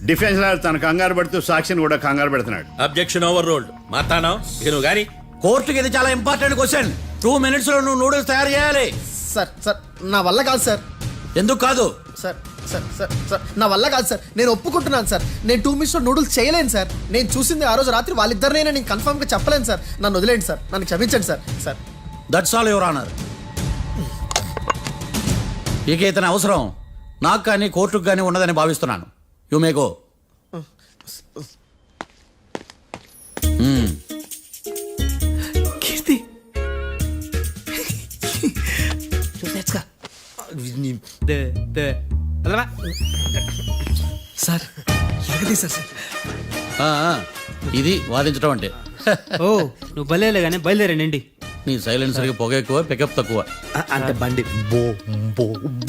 [SPEAKER 2] Defence lawyer తన కంగారు పడుతూ సాక్షిని కూడా కంగారు పెడుతున్నాడు.
[SPEAKER 14] Objection over ruled. మార్తాండం ఇక నువ్వు గాని.
[SPEAKER 1] కోర్టుకి ఇది చాలా ఇంపార్టెంట్ క్వశ్చన్. 2 minutes లో నువ్వు నూడిల్స్ తయారు చేయాలి.
[SPEAKER 3] సార్ సార్ నా వల్ల కాదు సార్.
[SPEAKER 1] ఎందుకు కాదు?
[SPEAKER 3] సార్ సార్ సార్ సార్ నా వల్ల కాదు సార్. నేను ఒప్పుకుంటున్నాను సార్. నేను 2 minutes లో నూడిల్స్ చేయలేను సార్. నేను చూసింది ఆ రోజు రాత్రి వాళ్ళిద్దరినే నేను కన్ఫర్మ్ గా చెప్పలేను సార్. నన్ను వదిలేండి సార్. నన్ను క్షమించండి sir. Sir
[SPEAKER 1] that's all your honour. ఇక ఇతని అవసరం నాకు కానీ కోర్టుకు కానీ ఉండదని భావిస్తున్నాను. You may go.
[SPEAKER 6] Keerthi sir sir.
[SPEAKER 1] ఇది వాదించడం అంటే.
[SPEAKER 6] ఓ నువ్వు బయలుదేరలే కానీ బయలుదేరండి.
[SPEAKER 1] నీ సైలెన్సర్కి పొగ ఎక్కువ, పికప్ తక్కువ.
[SPEAKER 3] అంటే బండి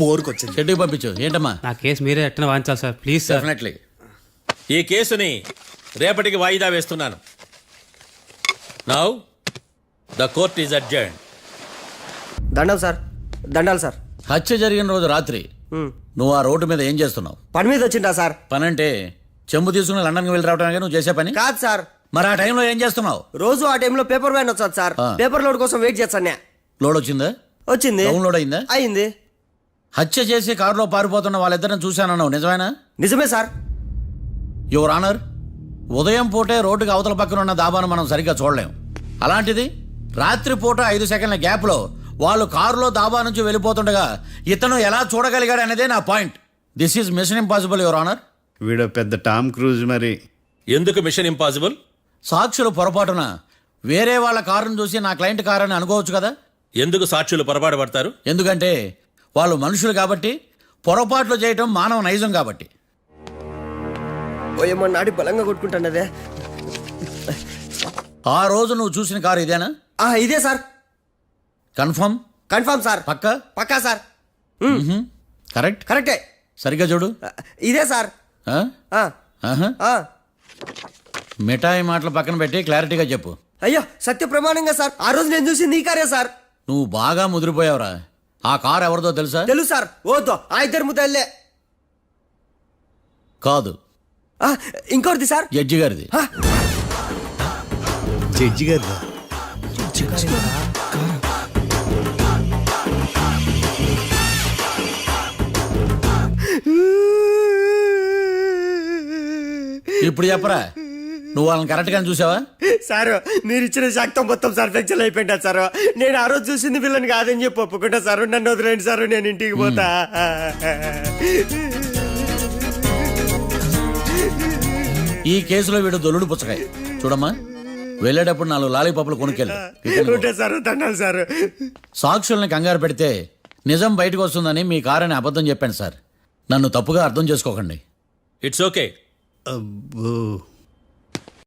[SPEAKER 3] బోర్కి వచ్చింది.
[SPEAKER 1] షెడ్యూల్ పంపించు. ఏంటమ్మా?
[SPEAKER 6] నా కేసు మీరే ఎట్టన వాయించాలి సార్ ప్లీజ్ సార్.
[SPEAKER 1] డెఫినెట్లీ.
[SPEAKER 14] ఈ కేసుని రేపటికి వాయిదా వేస్తున్నాను. Now the court is adjourned.
[SPEAKER 7] దండాలు సార్. దండాలు సార్.
[SPEAKER 1] హత్య జరిగిన రోజు రాత్రి నువ్వు ఆ రోడ్డు మీద ఏం చేస్తున్నావు?
[SPEAKER 7] పని మీద వచ్చిందా సార్?
[SPEAKER 1] పని అంటే చెంబు తీసుకుని లండన్కి వెళ్ళి రావడానికి నువ్వు చేసే పని
[SPEAKER 7] కాదు సార్.
[SPEAKER 1] మరి ఆ టైంలో ఏం చేస్తున్నావు?
[SPEAKER 7] రోజు ఆ టైంలో పేపర్ వ్యాన్ వచ్చాది సార్. పేపర్ లోడ్ కోసం వెయిట్ చేస్తాను.
[SPEAKER 1] లోడ్ వచ్చిందా?
[SPEAKER 7] వచ్చింది.
[SPEAKER 1] డౌన్లోడ్ అయిందా?
[SPEAKER 7] అయింది.
[SPEAKER 1] హత్య చేసి కారులో పారిపోతున్న వాళ్ళిద్దరిని చూశానన్నావు, నిజమేనా?
[SPEAKER 7] నిజమే సార్.
[SPEAKER 1] యువర్ ఆనర్, ఉదయం పూటే రోడ్డుకి అవతల పక్కన ఉన్న దాబాను మనం సరిగ్గా చూడలేం. అలాంటిది రాత్రి పూట 5 సెకండ్ల గ్యాప్లో వాళ్ళు కారులో దాబా నుంచి వెళ్ళిపోతుండగా ఇతను ఎలా చూడగలిగాడు అనేదే నా point. This is mission impossible your honour.
[SPEAKER 2] వీడు పెద్ద టామ్ క్రూజ్ మరి.
[SPEAKER 14] ఎందుకు మిషన్ ఇంపాసిబుల్?
[SPEAKER 1] సాక్షులు పొరపాటున వేరే వాళ్ళ కారును చూసి నా క్లయింట్ కారు అని అనుకోవచ్చు కదా.
[SPEAKER 14] ఎందుకు సాక్షులు పొరపాటు పడతారు?
[SPEAKER 1] ఎందుకంటే వాళ్ళు మనుషులు కాబట్టి, పొరపాట్లు చేయటం మానవ నైజం కాబట్టి.
[SPEAKER 7] ఓయమ్మ నాడి బలంగా కొట్టుకుంటానదే.
[SPEAKER 1] ఆ రోజు నువ్వు చూసిన కారు ఇదేనా?
[SPEAKER 7] ఇదే సార్.
[SPEAKER 1] కన్ఫర్మ్?
[SPEAKER 7] Confirm sir.
[SPEAKER 1] పక్కా?
[SPEAKER 7] పక్కా సార్.
[SPEAKER 1] కరెక్ట్?
[SPEAKER 7] కరెక్టే.
[SPEAKER 1] సరిగ్గా చూడు.
[SPEAKER 7] ఇదే సార్.
[SPEAKER 1] మిఠాయి మాటలు పక్కన పెట్టి క్లారిటీగా చెప్పు.
[SPEAKER 7] అయ్యో సత్య ప్రమాణంగా సార్ ఆ రోజు నేను చూసింది ఈ కారే సార్.
[SPEAKER 1] నువ్వు బాగా ముదిరిపోయావురా. ఆ కారు ఎవరిదో తెలుసా?
[SPEAKER 7] తెలుసు సార్. ఓతో ఆ ఇద్దరు ముద్దల్లే.
[SPEAKER 1] కాదు,
[SPEAKER 7] ఇంకోటిది సార్.
[SPEAKER 1] జడ్జి గారిది.
[SPEAKER 2] జడ్జి గారు
[SPEAKER 1] ఇప్పుడు చెప్పరా, నువ్వు వాళ్ళని కరెక్ట్ గా చూసావా?
[SPEAKER 7] సార్ మీరు ఇచ్చిన శాక్తం మొత్తం సార్ ఫ్లెక్చర్ అయిపోయింటా సార్. నేను ఆ రోజు చూసింది వీళ్ళని కాదని చెప్పి ఒప్పుకుంటా సార్. నన్ను వదిలేండి సార్, నేను ఇంటికి పోతా.
[SPEAKER 1] ఈ కేసులో వీడు దొల్లుడు పుచ్చకాయ. చూడమ్మా, వెళ్ళేటప్పుడు 4 లాలీపాపులు కొనుక్కెళ్ళు.
[SPEAKER 7] Sir దండాలి sir.
[SPEAKER 1] సాక్షుల్ని కంగారు పెడితే నిజం బయటకు వస్తుందని మీ కారని అబద్ధం చెప్పాను సార్. నన్ను తప్పుగా అర్థం చేసుకోకండి.
[SPEAKER 14] It's okay.
[SPEAKER 2] అబ్బో